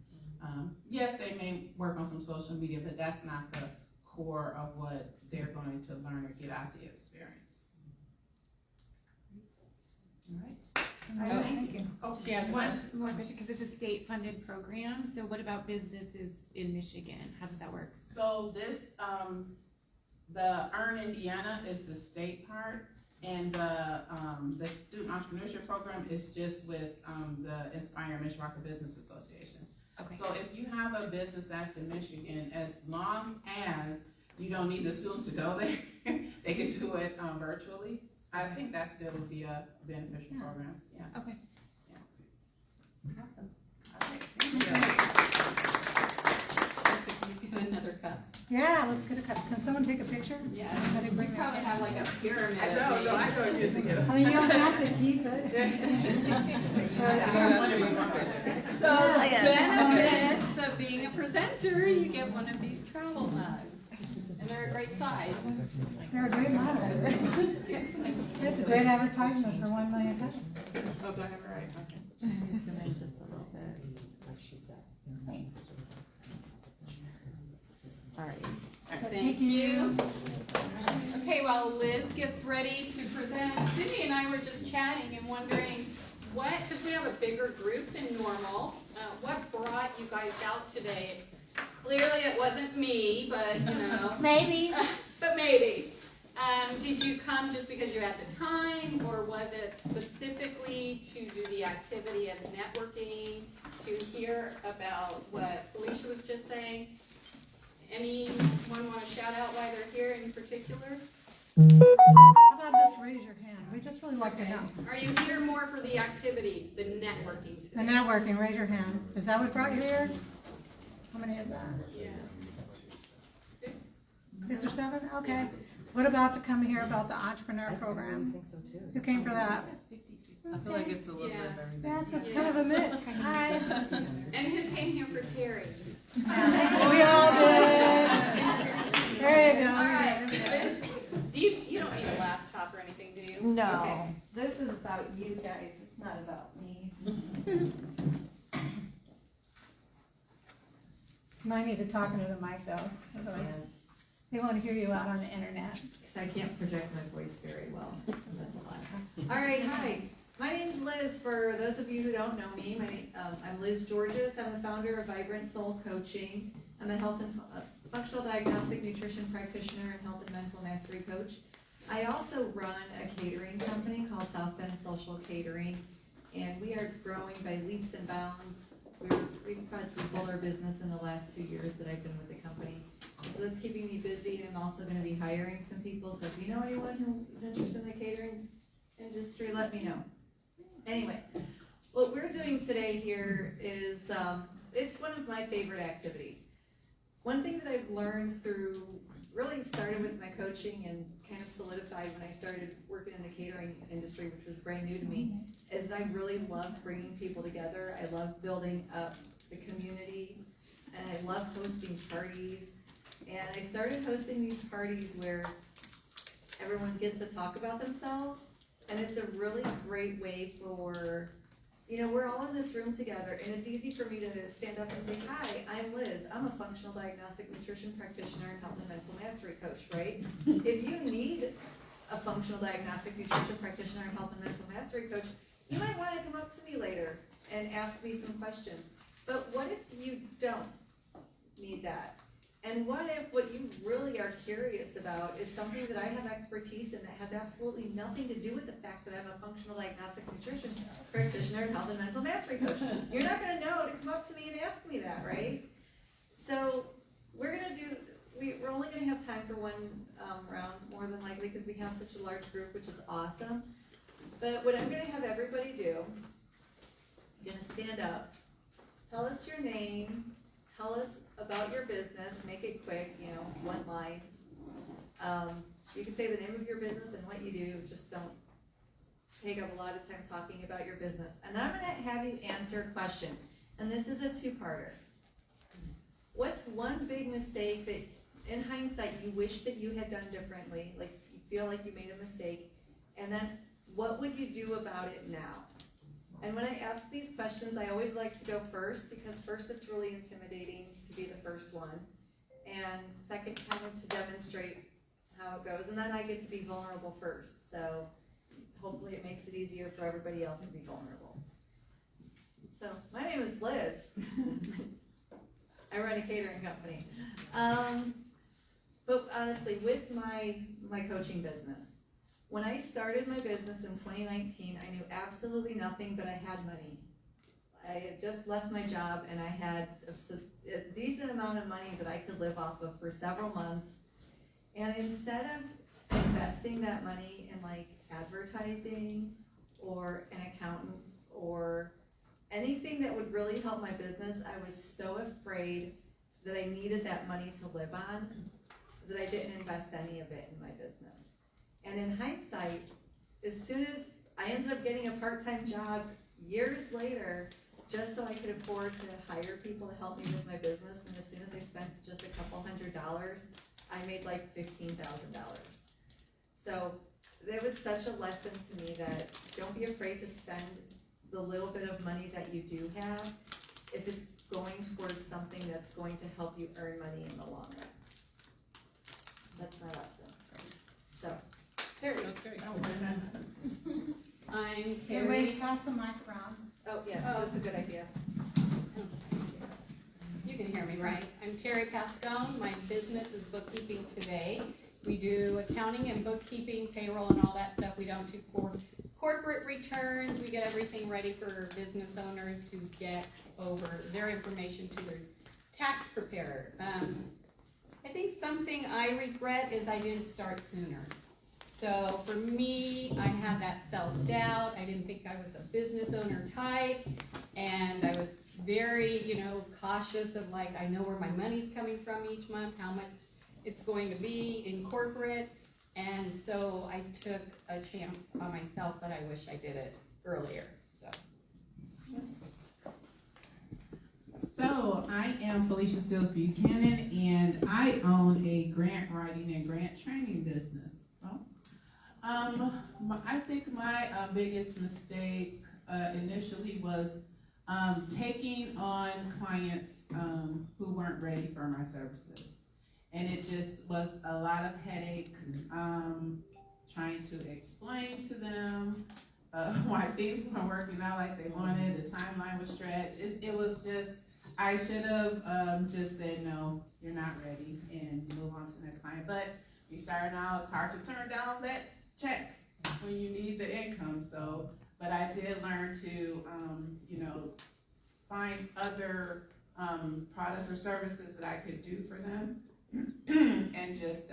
Yes, they may work on some social media, but that's not the core of what they're going to learn or get out of the experience. All right. Thank you. Oh, Yeah, One more question, because it's a state-funded program, so what about businesses in Michigan? How does that work? So this, the Earn Indiana is the state part, and the Student Entrepreneurship Program is just with the Inspire Mishawaka Business Association. Okay. So if you have a business that's in Michigan, as long as you don't need the students to go there, they can do it virtually. I think that still would be a beneficial program. Yeah. Okay. Awesome. All right. Thank you. Get another cup. Yeah, let's get a cup. Can someone take a picture? Yeah, Everybody we bring that. probably have like a pyramid. I know you to get I mean, you don't have to keep it. So benefits of being a presenter, you get one of these travel mugs. And they're a great size. They're a great model. It's a great advertisement for 1 million times. Oh, do I have it right? Okay. All right. Thank you. Okay, while Liz gets ready to present, Cindy and I were just chatting and wondering because we have a bigger group than normal, what brought you guys out today? Clearly it wasn't me, but Maybe. but maybe. Did you come just because you had the time, or was it specifically to do the activity of networking, to hear about what Felicia was just saying? Anyone want to shout out why they're here in particular? How about just raise your hand? We just really like to know. Are you here more for the activity, the networking? The networking, raise your hand. Is that what brought you here? How many is that? Yeah. 6? 6 or 7? Okay. What about to come here about the entrepreneur program? I think so too. Who came for that? I feel like it's a little bit of everything. Yeah, so it's kind of a mix. Hi. And who came here for Terry? We all did. There you go. All right. You don't need a laptop or anything, do you? No, Okay. this is about you guys, it's not about me. Might need to talk into the mic though, otherwise they won't hear you out on the internet. Because I can't project my voice very well. That's a lot. All right, hi. My name's Liz. For those of you who don't know me, I'm Liz Georges. I'm the founder of Vibrant Soul Coaching. I'm a health and functional diagnostic nutrition practitioner and health and mental mastery coach. I also run a catering company called South Bend Social Catering, and we are growing by leaps and bounds. We've quadrupled our business in the last 2 years that I've been with the company. So that's keeping me busy, and I'm also going to be hiring some people. So if you know anyone who's interested in the catering industry, let me know. Anyway, what we're doing today here is, it's one of my favorite activities. One thing that I've learned really started with my coaching and kind of solidified when I started working in the catering industry, which was brand new to me, is that I really love bringing people together. I love building up the community, and I love hosting parties. And I started hosting these parties where everyone gets to talk about themselves, and it's a really great way for, we're all in this room together, and it's easy for me to stand up and say, hi, I'm Liz. I'm a functional diagnostic nutrition practitioner and health and mental mastery coach, right? If you need a functional diagnostic nutrition practitioner and health and mental mastery coach, you might wanna come up to me later and ask me some questions. But what if you don't need that? And what if what you really are curious about is something that I have expertise in that has absolutely nothing to do with the fact that I'm a functional diagnostic nutrition practitioner and health and mental mastery coach? You're not gonna know to come up to me and ask me that, right? So we're only gonna have time for one round, more than likely, because we have such a large group, which is awesome. But what I'm gonna have everybody do, you're gonna stand up, tell us your name, tell us about your business, make it quick, one line. You can say the name of your business and what you do, just don't take up a lot of time talking about your business. And then I'm gonna have you answer a question, and this is a two-parter. What's one big mistake that, in hindsight, you wish that you had done differently, like you feel like you made a mistake, and then what would you do about it now? And when I ask these questions, I always like to go first, because first it's really intimidating to be the first one, and second kind of to demonstrate how it goes, and then I get to be vulnerable first, so hopefully it makes it easier for everybody else to be vulnerable. So, my name is Liz. I run a catering company. But honestly, with my coaching business, when I started my business in 2019, I knew absolutely nothing, but I had money. I had just left my job and I had a decent amount of money that I could live off of for several months. And instead of investing that money in like advertising or an accountant or anything that would really help my business, I was so afraid that I needed that money to live on that I didn't invest any of it in my business. And in hindsight, as soon as I ended up getting a part-time job years later, just so I could afford to hire people to help me with my business, and as soon as I spent just a couple $100s, I made like $15,000. So there was such a lesson to me that don't be afraid to spend the little bit of money that you do have if it's going towards something that's going to help you earn money in the long run. That's my lesson. So, Terry. I'm Can Terry. we pass the mic around? Oh, yeah, that's a good idea. You can hear me, right? I'm Terry Pascone. My business is Bookkeeping Today. We do accounting and bookkeeping, payroll and all that stuff. We don't do corporate returns. We get everything ready for business owners to get over their information to their tax preparer. I think something I regret is I didn't start sooner. So for me, I had that self-doubt. I didn't think I was a business owner type, and I was very, cautious of like, I know where my money's coming from each month, how much it's going to be in corporate, and so I took a chance on myself, but I wish I did it earlier, so. So, I am Felicia Seals Buchanan, and I own a grant writing and grant training business. So, I think my biggest mistake initially was taking on clients who weren't ready for my services. And it just was a lot of headache trying to explain to them why things weren't working out like they wanted, the timeline was stretched. It was just, I should have just said, no, you're not ready, and move on to the next client. But you starting out, it's hard to turn down that check when you need the income. So, but I did learn to, find other products or services that I could do for them, and just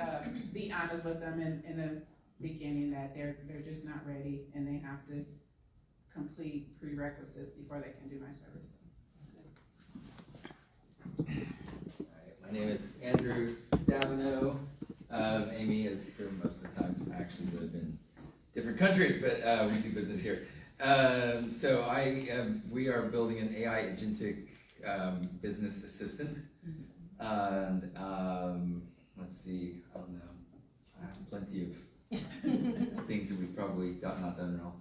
be honest with them in the beginning that they're just not ready and they have to complete prerequisites before they can do my service. My name is Andrew Stavino. Amy is here most of the time. I actually live in a different country, but we do business here. So we are building an AI agentic business assistant. And let's see, I don't know. I have plenty of things that we've probably not done wrong.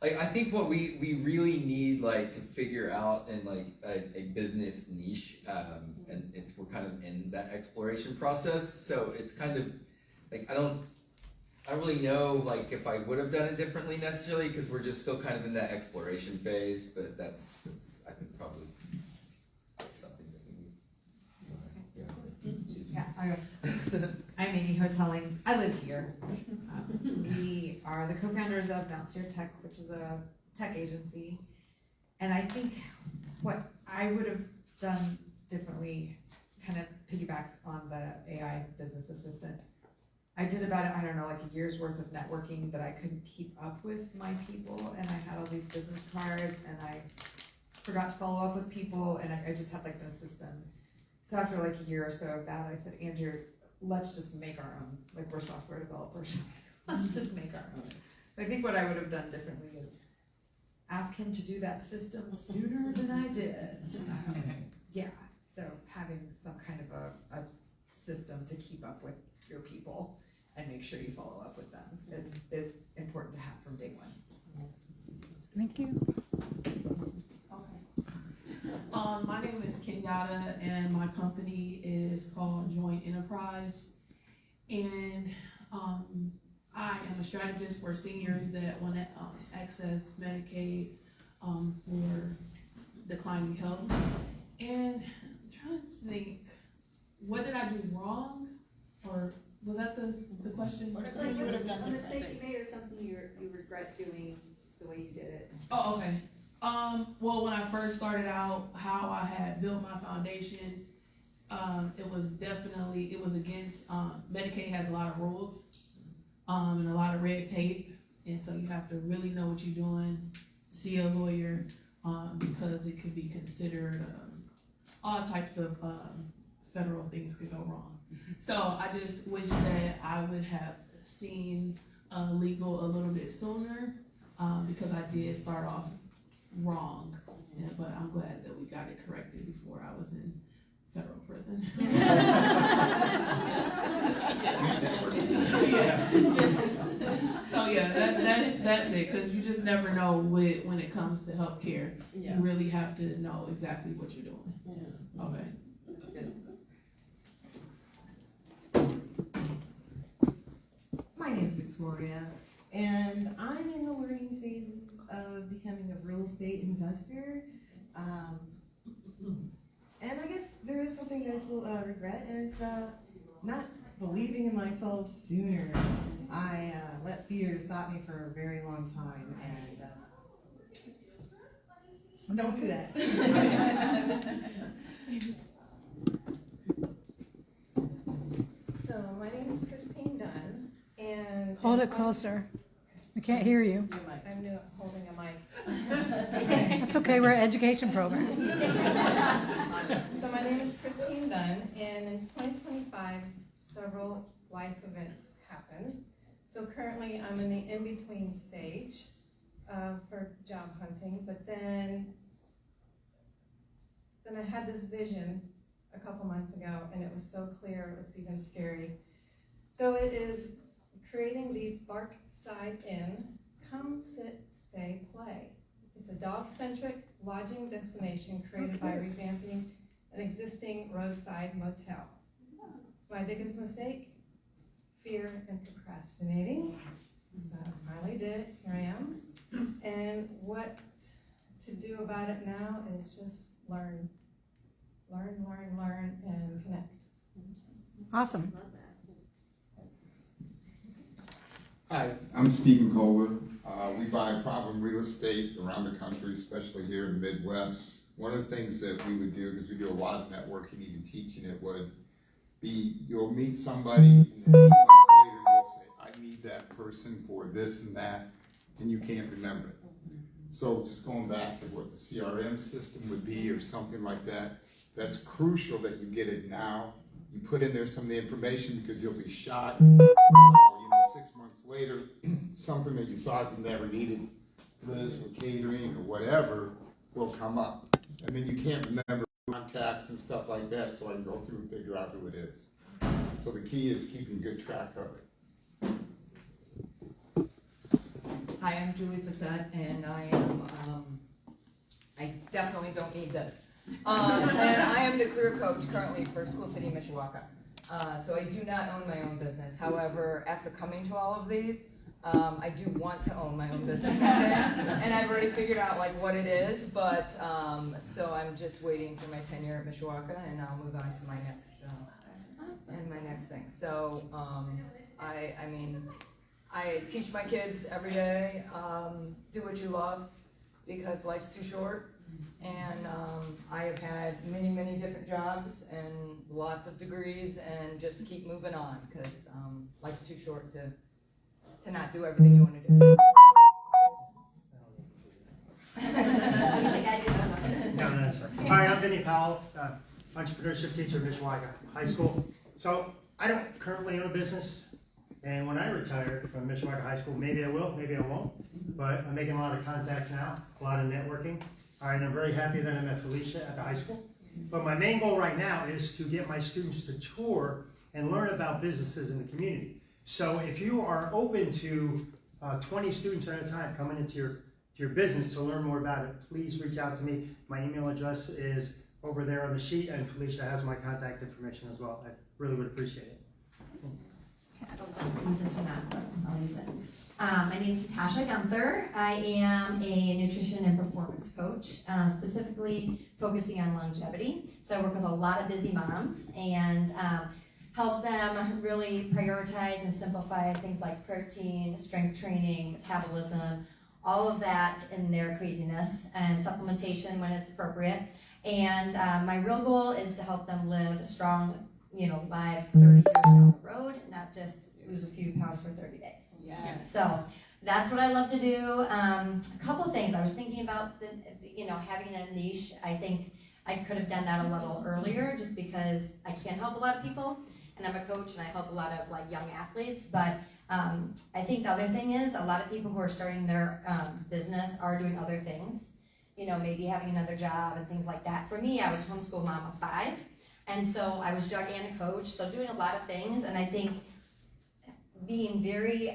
I think what we really need to figure out in a business niche, and we're kind of in that exploration process. So it's kind of I don't really know, like, if I would have done it differently necessarily, because we're just still kind of in that exploration phase, but that's I think, probably something that we need. Yeah, I'm Amy Hoteling. I live here. We are the co-founders of Bounce Your Tech, which is a tech agency. And I think what I would have done differently kind of piggybacks on the AI business assistant. I did about, I don't know, like a year's worth of networking that I couldn't keep up with my people, and I had all these business cards, and I forgot to follow up with people, and I just had like no system. So after like a year or so of that, I said, Andrew, let's just make our own. Like, we're software developers. Let's just make our own. So I think what I would have done differently is ask him to do that system sooner than I did. Yeah, so having some kind of a system to keep up with your people and make sure you follow up with them is important to have from day one. Thank you. My name is Kenyatta, and my company is called Joint Enterprise. And I am a strategist for seniors that want to access Medicaid for declining health. And I'm trying to think, what did I do wrong? Or was that the question? What you would have done A mistake differently? you made or something you regret doing the way you did it? Oh, okay. Well, when I first started out, how I had built my foundation, it was against, Medicaid has a lot of rules, and a lot of red tape, and so you have to really know what you're doing, see a lawyer, because it could be considered, all types of, federal things could go wrong. So I just wish that I would have seen legal a little bit sooner, because I did start off wrong. Yeah, but I'm glad that we got it corrected before I was in federal prison. So yeah, that's it, because you just never know when it comes to healthcare. Yeah. You really have to know exactly what you're doing. Yeah. Okay. That's good. My name's Victoria, and I'm in the learning phases of becoming a real estate investor. And I guess there is something that I still regret, is not believing in myself sooner. I let fear stop me for a very long time, and don't do that. So my name is Christine Dunn, and Hold it closer. We can't hear you. I'm new at holding a mic. That's okay, we're an education program. So my name is Christine Dunn, and in 2025, several life events happened. So currently, I'm in the in-between stage for job hunting, but then I had this vision a couple months ago, and it was so clear, it was even scary. So it is creating the Barkside Inn, Come Sit, Stay, Play. It's a dog-centric lodging destination created by revamping an existing roadside motel. My biggest mistake? Fear and procrastinating. So I finally did it, here I am. And what to do about it now is just learn, and connect. Awesome. Hi, I'm Stephen Kohler. We buy problem real estate around the country, especially here in the Midwest. One of the things that we would do, because we do a lot of networking, even teaching it, would be you'll meet somebody and then 2 months later you'll say, I need that person for this and that, and you can't remember it. So just going back to what the CRM system would be or something like that, that's crucial that you get it now. You put in there some of the information because you'll be shocked. 6 months later, something that you thought you never needed, Liz for catering or whatever, will come up. And then you can't remember contacts and stuff like that, so I can go through and figure out who it is. So the key is keeping good track of it. Hi, I'm Julie Facette, and I definitely don't need this. And I am the career coach currently for School City Mishawaka. So I do not own my own business. However, after coming to all of these, I do want to own my own business and I've already figured out like what it is, but so I'm just waiting for my tenure at Mishawaka, and I'll move on to my next thing. So I mean, I teach my kids every day, do what you love, because life's too short. And I have had many different jobs and lots of degrees, and just keep moving on, because life's too short to not do everything you want to do. No, sorry. Hi, I'm Vinny Powell, entrepreneurship teacher at Mishawaka High School. So I don't currently own a business, and when I retire from Mishawaka High School, maybe I will, maybe I won't, but I'm making a lot of contacts now, a lot of networking. All right, I'm very happy that I met Felicia at the high school. But my main goal right now is to get my students to tour and learn about businesses in the community. So if you are open to 20 students at a time coming into your business to learn more about it, please reach out to me. My email address is over there on the sheet, and Felicia has my contact information as well. I really would appreciate it. This one I'll use it. My name is Tasha Gunther. I am a nutrition and performance coach, specifically focusing on longevity. So I work with a lot of busy moms and help them really prioritize and simplify things like protein, strength training, metabolism, all of that in their craziness, and supplementation when it's appropriate. And my real goal is to help them live strong, lives 30 years down the road, not just lose a few pounds for 30 days. Yes. So that's what I love to do. A couple things. I was thinking about having a niche. I think I could have done that a little earlier, just because I can't help a lot of people, and I'm a coach and I help a lot of young athletes. But I think the other thing is, a lot of people who are starting their business are doing other things. Maybe having another job and things like that. For me, I was a homeschool mom of 5, and so I was drug and a coach, so doing a lot of things. And I think being very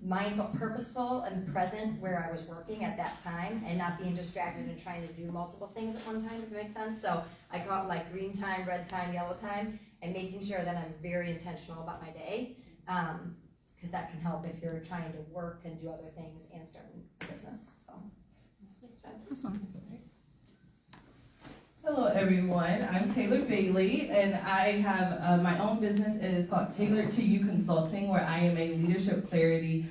mindful, purposeful, and present where I was working at that time, and not being distracted and trying to do multiple things at one time, if it makes sense. So I call it green time, red time, yellow time, and making sure that I'm very intentional about my day, because that can help if you're trying to work and do other things and start a business. So that's awesome. Hello everyone, I'm Taylor Bailey, and I have my own business. It is called Tailored to You Consulting, where I am a leadership clarity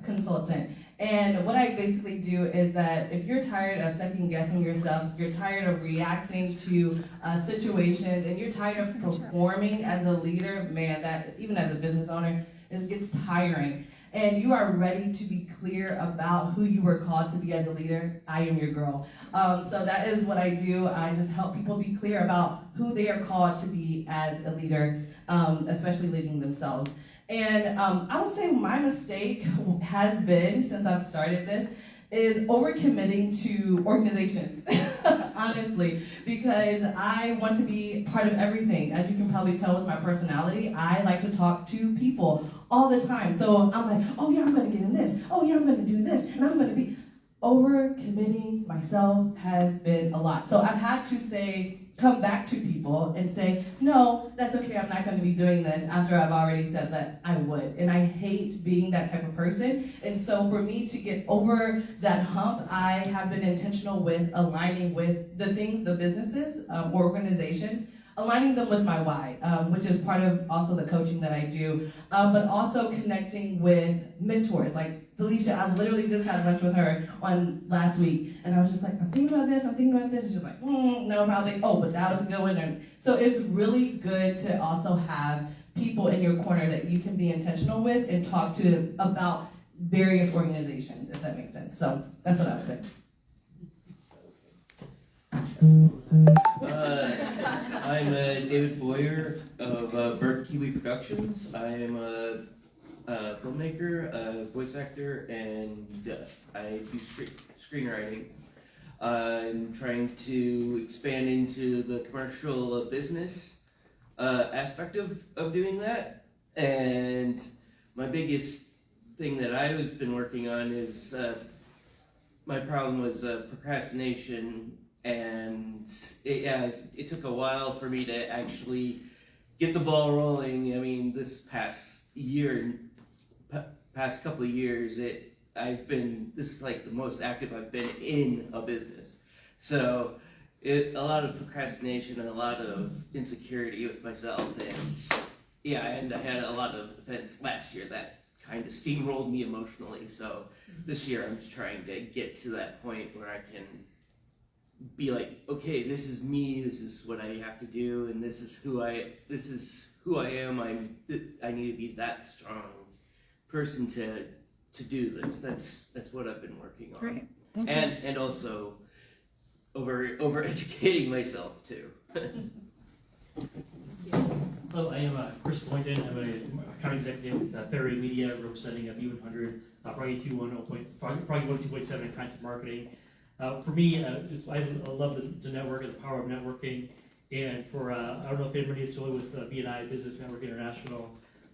consultant. And what I basically do is that if you're tired of second guessing yourself, if you're tired of reacting to situations, and you're tired of performing as a leader, man, that even as a business owner, it gets tiring. And you are ready to be clear about who you were called to be as a leader, I am your girl. So that is what I do. I just help people be clear about who they are called to be as a leader, especially leading themselves. And I would say my mistake has been, since I've started this, is overcommitting to organizations, honestly, because I want to be part of everything. As you can probably tell with my personality, I like to talk to people all the time. So I'm like, oh yeah, I'm gonna get in this. Oh yeah, I'm gonna do this. And I'm gonna be overcommitting myself has been a lot. So I've had to come back to people and say, no, that's okay, I'm not going to be doing this after I've already said that I would. And I hate being that type of person. And so for me to get over that hump, I have been intentional with aligning with the things, the businesses, organizations, aligning them with my why, which is part of also the coaching that I do, but also connecting with mentors. Like Felicia, I literally just had lunch with her last week, and I was just like, I'm thinking about this, and she was like, no, probably, oh, but that was a good one. And so it's really good to also have people in your corner that you can be intentional with and talk to about various organizations, if that makes sense. So that's what I would say. I'm David Boyer of Burnt Kiwi Productions. I am a filmmaker, a voice actor, and I do screenwriting. I'm trying to expand into the commercial business aspect of doing that. And my biggest thing that I've been working on is my problem was procrastination. And it took a while for me to actually get the ball rolling. I mean, this past couple of years, this is like the most active I've been in a business. So a lot of procrastination and a lot of insecurity with myself, and I had a lot of events last year that kind of steamrolled me emotionally. So this year I'm just trying to get to that point where I can be like, okay, this is me, this is what I have to do, and this is who I am. I need to be that strong person to do this. That's what I've been working on. Great. Thank you. And also over educating myself too. Hello, I am Chris Boynton. I'm an account executive with Ferry Media, representing B100, Froggy 102.7 content marketing. For me, I love the network and the power of networking. And for, I don't know if anybody is familiar with BNI, Business Network International.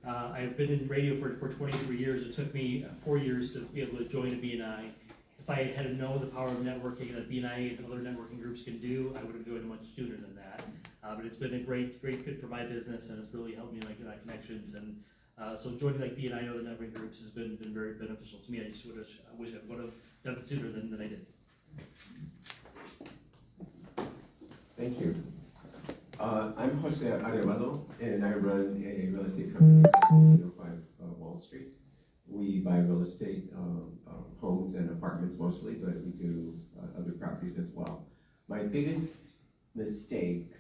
I've been in radio for 23 years. It took me 4 years to be able to join a BNI. If I had known the power of networking that BNI and other networking groups can do, I would have joined much sooner than that. But it's been a great fit for my business, and it's really helped me like connections. And so joining like BNI and other networking groups has been very beneficial to me. I just wish I would have done it sooner than I did. Thank you. I'm Jose Arevalo, and I run a real estate company called 5 Wall Street. We buy real estate, homes and apartments mostly, but we do other properties as well. My biggest mistake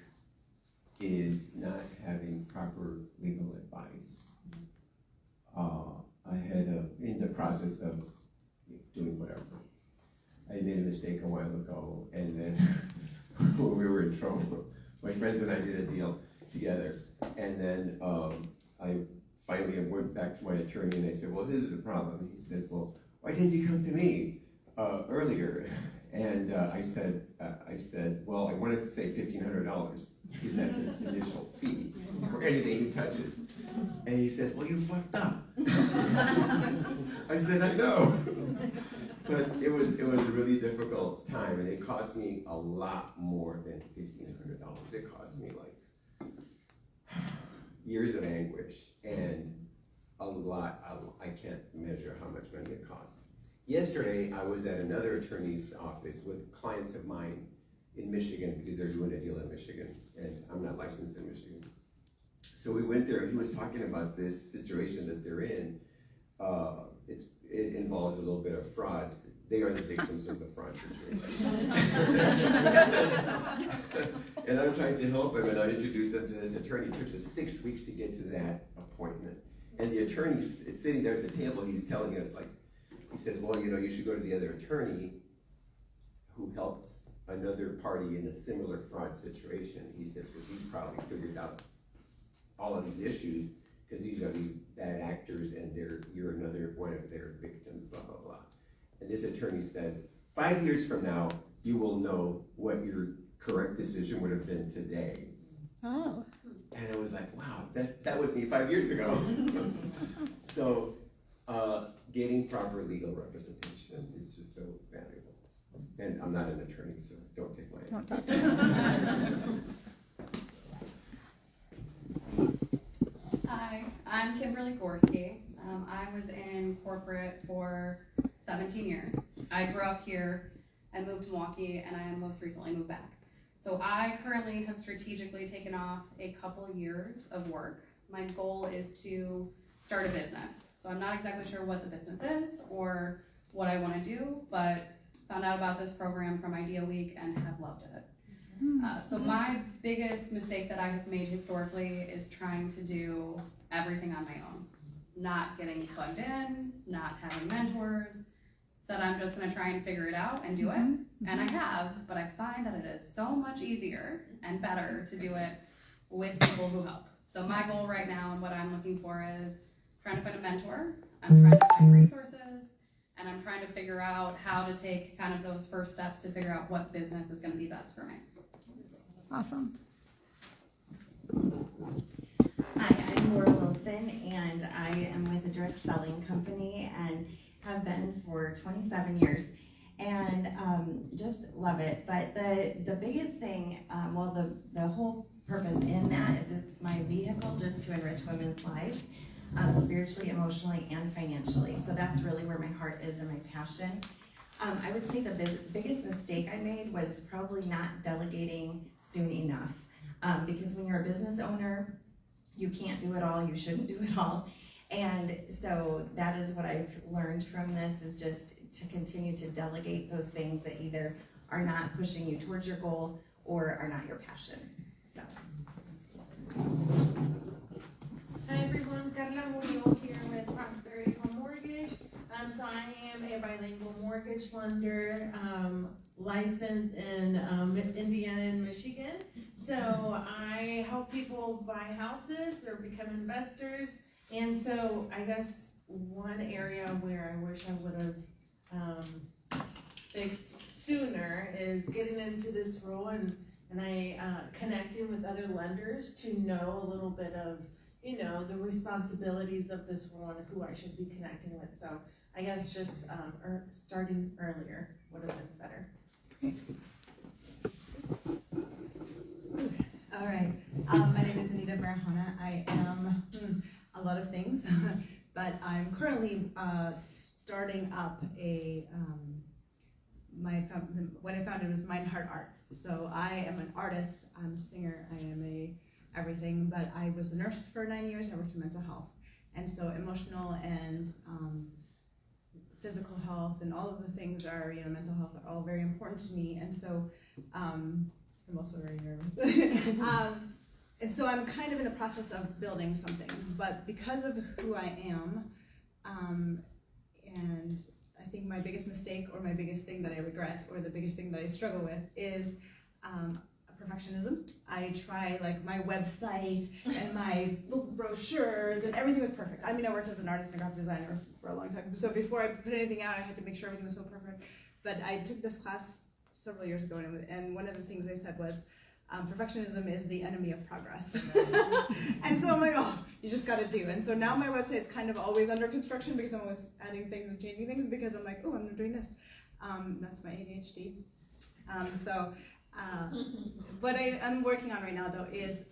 is not having proper legal advice. I had in the process of doing whatever. I made a mistake a while ago, and then when we were in trouble, my friends and I did a deal together, and then I finally went back to my attorney and I said, well, this is the problem. He says, well, why didn't you come to me earlier? And I said, well, I wanted to say $1,500 because that's his initial fee for anything he touches. And he says, well, you fucked up. I said, I know. But it was a really difficult time, and it cost me a lot more than $1,500. It cost me like years of anguish and a lot. I can't measure how much money it cost. Yesterday, I was at another attorney's office with clients of mine in Michigan because they're doing a deal in Michigan, and I'm not licensed in Michigan. So we went there, and he was talking about this situation that they're in. It involves a little bit of fraud. They are the victims of the fraud situation. And I'm trying to help them, and I introduced them to this attorney. It took us 6 weeks to get to that appointment. And the attorney is sitting there at the table, he's telling us, like, he says, well, you know, you should go to the other attorney who helps another party in a similar fraud situation. He says, because he's probably figured out all of these issues, because these are these bad actors and you're another one of their victims, blah, blah, blah. And this attorney says, 5 years from now, you will know what your correct decision would have been today. Oh. And I was like, wow, that was me 5 years ago. So getting proper legal representation is just so valuable. And I'm not an attorney, so don't take my Don't advice. Hi, I'm Kimberly Gorski. I was in corporate for 17 years. I grew up here, I moved to Milwaukee, and I most recently moved back. So I currently have strategically taken off a couple of years of work. My goal is to start a business. So I'm not exactly sure what the business is or what I want to do, but found out about this program from Idea Week and have loved it. So my biggest mistake that I have made historically is trying to do everything on my own. Not getting plugged in, not having mentors. Said I'm just gonna try and figure it out and do it. And I have, but I find that it is so much easier and better to do it with people who help. So my goal right now and what I'm looking for is trying to find a mentor. I'm trying to find resources, and I'm trying to figure out how to take kind of those first steps to figure out what business is gonna be best for me. Awesome. Hi, I'm Laura Wilson, and I am with a direct selling company and have been for 27 years, and just love it. But the biggest thing, well, the whole purpose in that is it's my vehicle just to enrich women's lives, spiritually, emotionally, and financially. So that's really where my heart is and my passion. I would say the biggest mistake I made was probably not delegating soon enough. Because when you're a business owner, you can't do it all, you shouldn't do it all. And so that is what I've learned from this, is just to continue to delegate those things that either are not pushing you towards your goal or are not your passion. So. Hi everyone, Carla Murillo here with Prosperity Home Mortgage. So I am a bilingual mortgage lender, licensed in Indiana and Michigan. So I help people buy houses or become investors. And so I guess one area where I wish I would have fixed sooner is getting into this role and I connecting with other lenders to know a little bit of, you know, the responsibilities of this role and who I should be connecting with. So I guess just starting earlier would have been better. All right, my name is Anita Barahona. I am a lot of things, but I'm currently starting up a, what I founded was Mind Heart Arts. So I am an artist, I'm a singer, I am a everything, but I was a nurse for 9 years, I worked in mental health. And so emotional and physical health and all of the things are, you know, mental health are all very important to me. And so, I'm also very nervous. And so I'm kind of in the process of building something, but because of who I am, and I think my biggest mistake or my biggest thing that I regret or the biggest thing that I struggle with is perfectionism. I try, like, my website and my brochures and everything was perfect. I mean, I worked as an artist and graphic designer for a long time, so before I put anything out, I had to make sure everything was so perfect. But I took this class several years ago, and one of the things they said was, perfectionism is the enemy of progress. And so I'm like, oh, you just gotta do. And so now my website is kind of always under construction because I'm always adding things and changing things because I'm like, oh, I'm doing this. That's my ADHD. What I'm working on right now though is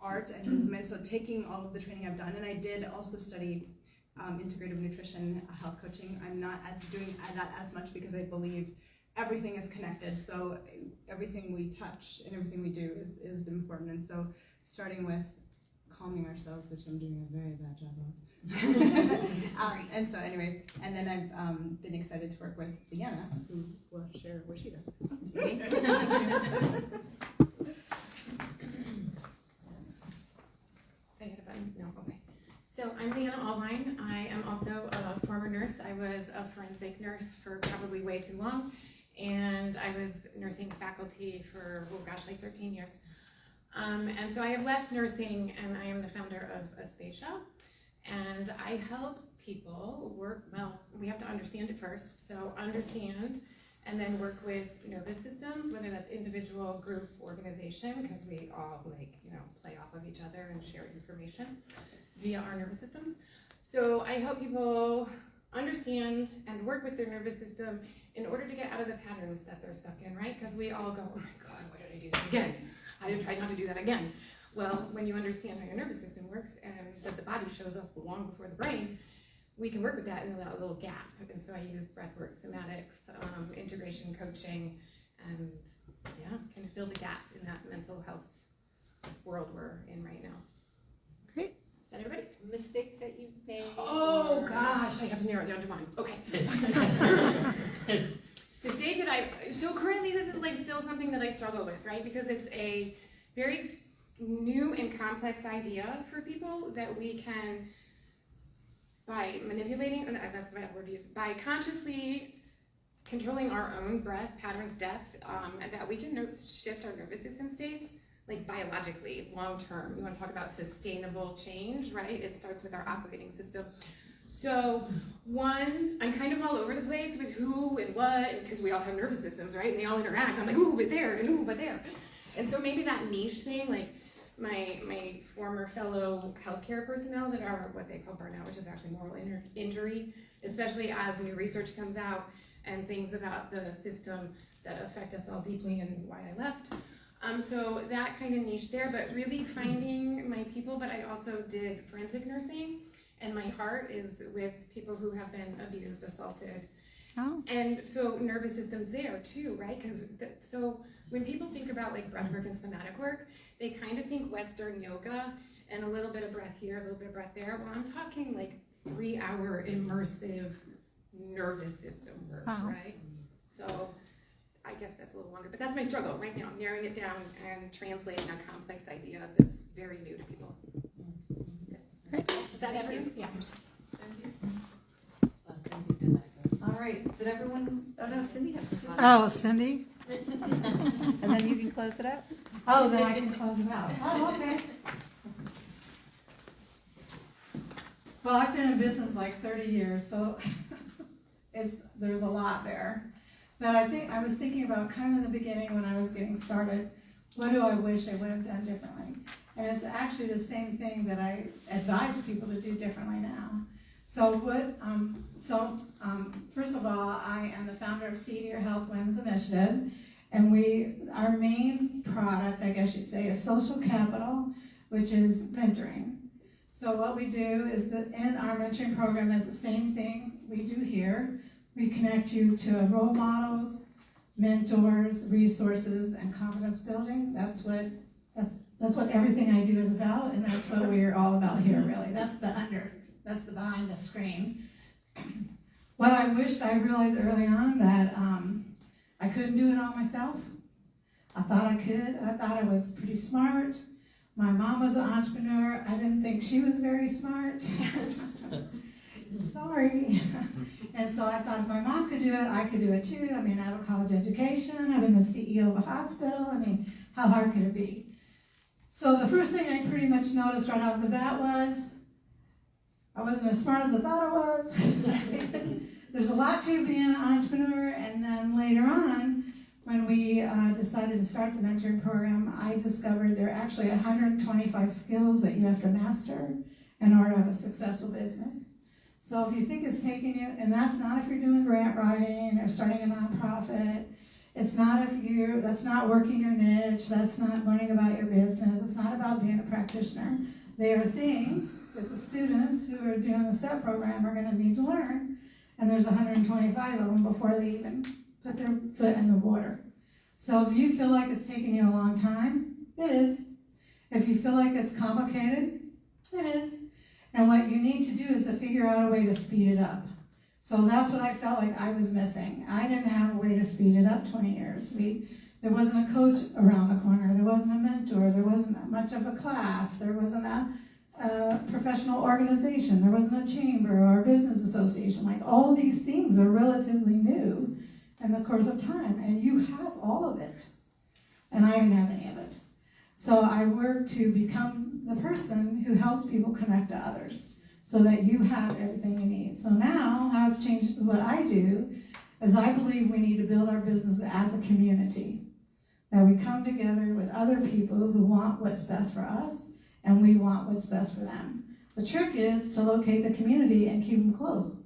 art and movement. So taking all of the training I've done, and I did also study integrative nutrition, health coaching. I'm not doing that as much because I believe everything is connected, so everything we touch and everything we do is important. And so starting with calming ourselves, which I'm doing a very bad job of. And so anyway, and then I've been excited to work with Michiana, who will share what she does. No, okay. So I'm Leanna Allwine. I am also a former nurse. I was a forensic nurse for probably way too long. And I was nursing faculty for, oh gosh, like 13 years. And so I have left nursing and I am the founder of Aspasia. And I help people work, well, we have to understand it first. So understand and then work with nervous systems, whether that's individual, group, organization, because we all play off of each other and share information via our nervous systems. So I help people understand and work with their nervous system in order to get out of the patterns that they're stuck in, right? Because we all go, oh my God, why did I do that again? I have tried not to do that again. Well, when you understand how your nervous system works and that the body shows up long before the brain, we can work with that in that little gap. And so I use breathwork, somatics, integration coaching, and yeah, kind of fill the gap in that mental health world we're in right now. Great. Is that everybody? Mistake that you've made? Oh gosh, I have to narrow it down to one. Okay. Mistake that so currently this is like still something that I struggle with, right? Because it's a very new and complex idea for people that we can, by manipulating, that's the right word to use, by consciously controlling our own breath, patterns, depth, that we can shift our nervous system states, like biologically, long term. You want to talk about sustainable change, right? It starts with our operating system. So one, I'm kind of all over the place with who and what, because we all have nervous systems, right? And they all interact. I'm like, ooh, but there, and ooh, but there. And so maybe that niche thing, like my former fellow healthcare personnel that are what they call burnout, which is actually moral injury, especially as new research comes out and things about the system that affect us all deeply and why I left. So that kind of niche there, but really finding my people. But I also did forensic nursing, and my heart is with people who have been abused, assaulted. Oh. And so nervous system's there too, right? Because so when people think about like breath work and somatic work, they kind of think Western yoga and a little bit of breath here, a little bit of breath there. Well, I'm talking like 3-hour immersive nervous system work, right? So I guess that's a little longer, but that's my struggle right now, narrowing it down and translating a complex idea that's very new to people. Is that everything? Yeah. All right, did everyone, oh no, Cindy has this one. Oh, Cindy? And then you can close it out? Oh, then I can close it out. Oh, okay. Well, I've been in business like 30 years, so there's a lot there. But I was thinking about kind of in the beginning when I was getting started, what do I wish I would have done differently? And it's actually the same thing that I advise people to do differently now. So first of all, I am the founder of Senior Health Women's Initiative, and our main product, I guess you'd say, is social capital, which is mentoring. So what we do is that in our mentoring program is the same thing we do here. We connect you to role models, mentors, resources, and confidence building. That's what everything I do is about, and that's what we're all about here, really. That's the behind the screen. What I wished I realized early on that I couldn't do it all myself. I thought I could. I thought I was pretty smart. My mom was an entrepreneur. I didn't think she was very smart. Sorry. And so I thought if my mom could do it, I could do it too. I mean, I have a college education. I've been the CEO of a hospital. I mean, how hard could it be? So the first thing I pretty much noticed right off the bat was I wasn't as smart as I thought I was. There's a lot to being an entrepreneur. And then later on, when we decided to start the mentoring program, I discovered there are actually 125 skills that you have to master in order to have a successful business. So if you think it's taking you, and that's not if you're doing grant writing or starting a nonprofit, that's not working your niche, that's not learning about your business, it's not about being a practitioner. They are things that the students who are doing the SEP program are going to need to learn, and there's 125 of them before they even put their foot in the water. So if you feel like it's taking you a long time, it is. If you feel like it's complicated, it is. And what you need to do is to figure out a way to speed it up. So that's what I felt like I was missing. I didn't have a way to speed it up 20 years. There wasn't a coach around the corner. There wasn't a mentor. There wasn't much of a class. There wasn't a professional organization. There wasn't a chamber or a business association. Like all these things are relatively new in the course of time. And you have all of it. And I didn't have any of it. So I worked to become the person who helps people connect to others so that you have everything you need. So now, how it's changed what I do is I believe we need to build our business as a community. That we come together with other people who want what's best for us, and we want what's best for them. The trick is to locate the community and keep them close.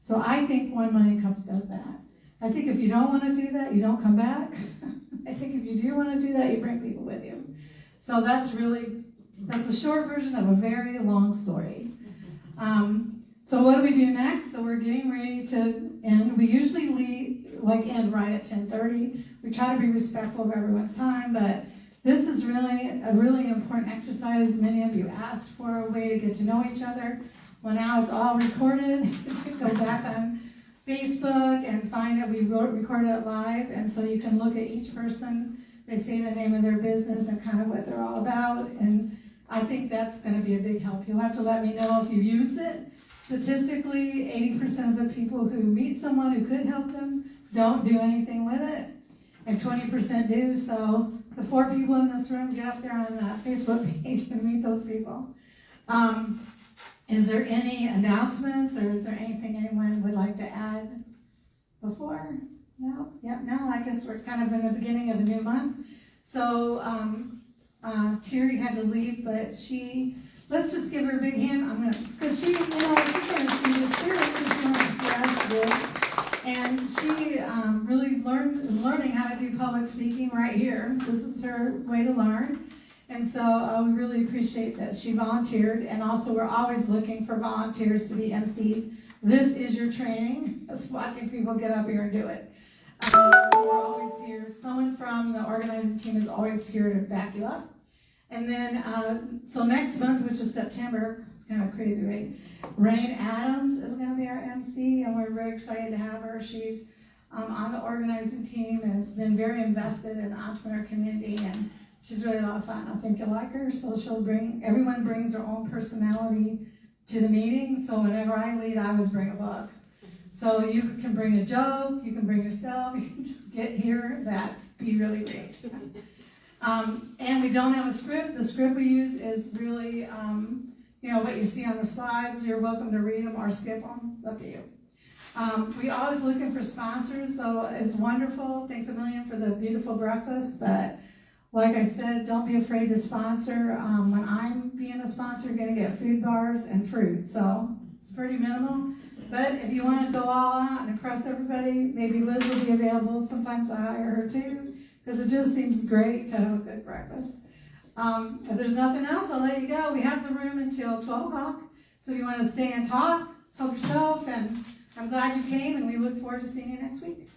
So I think 1 Million Cups does that. I think if you don't want to do that, you don't come back. I think if you do want to do that, you bring people with you. So that's the short version of a very long story. So what do we do next? So we're getting ready to end. We usually end right at 10:30. We try to be respectful of everyone's time, but this is really a really important exercise. Many of you asked for a way to get to know each other. Well, now it's all recorded. You can go back on Facebook and find it. We recorded it live, and so you can look at each person. They say the name of their business and kind of what they're all about, and I think that's going to be a big help. You'll have to let me know if you used it. Statistically, 80% of the people who meet someone who could help them don't do anything with it, and 20% do. So the 4 people in this room, get up there on that Facebook page and meet those people. Is there any announcements, or is there anything anyone would like to add before? No? Yep, no, I guess we're kind of in the beginning of a new month. So Terry had to leave, but let's just give her a big hand. Because she's going to see the spirit, because she wants to see us do it. And she really is learning how to do public speaking right here. This is her way to learn. And so we really appreciate that she volunteered. And also we're always looking for volunteers to be MCs. This is your training. Just watching people get up here and do it. We're always here. Someone from the organizing team is always here to back you up. And then, so next month, which is September, it's kind of crazy, right? Rain Adams is going to be our MC, and we're very excited to have her. She's on the organizing team and has been very invested in the entrepreneur community, and she's really a lot of fun. I think you'll like her. So everyone brings their own personality to the meeting. So whenever I lead, I always bring a book. So you can bring a joke, you can bring yourself, you can just get here. That's be really great. And we don't have a script. The script we use is really, what you see on the slides. You're welcome to read them or skip them. Up to you. We always looking for sponsors, so it's wonderful. Thanks a million for the beautiful breakfast. But like I said, don't be afraid to sponsor. When I'm being a sponsor, you're going to get food bars and fruit. So it's pretty minimal. But if you want to go all out and impress everybody, maybe Liz will be available. Sometimes I hire her too, because it just seems great to have a good breakfast. If there's nothing else, I'll let you go. We have the room until 12 o'clock. So if you want to stay and talk, help yourself. And I'm glad you came, and we look forward to seeing you next week.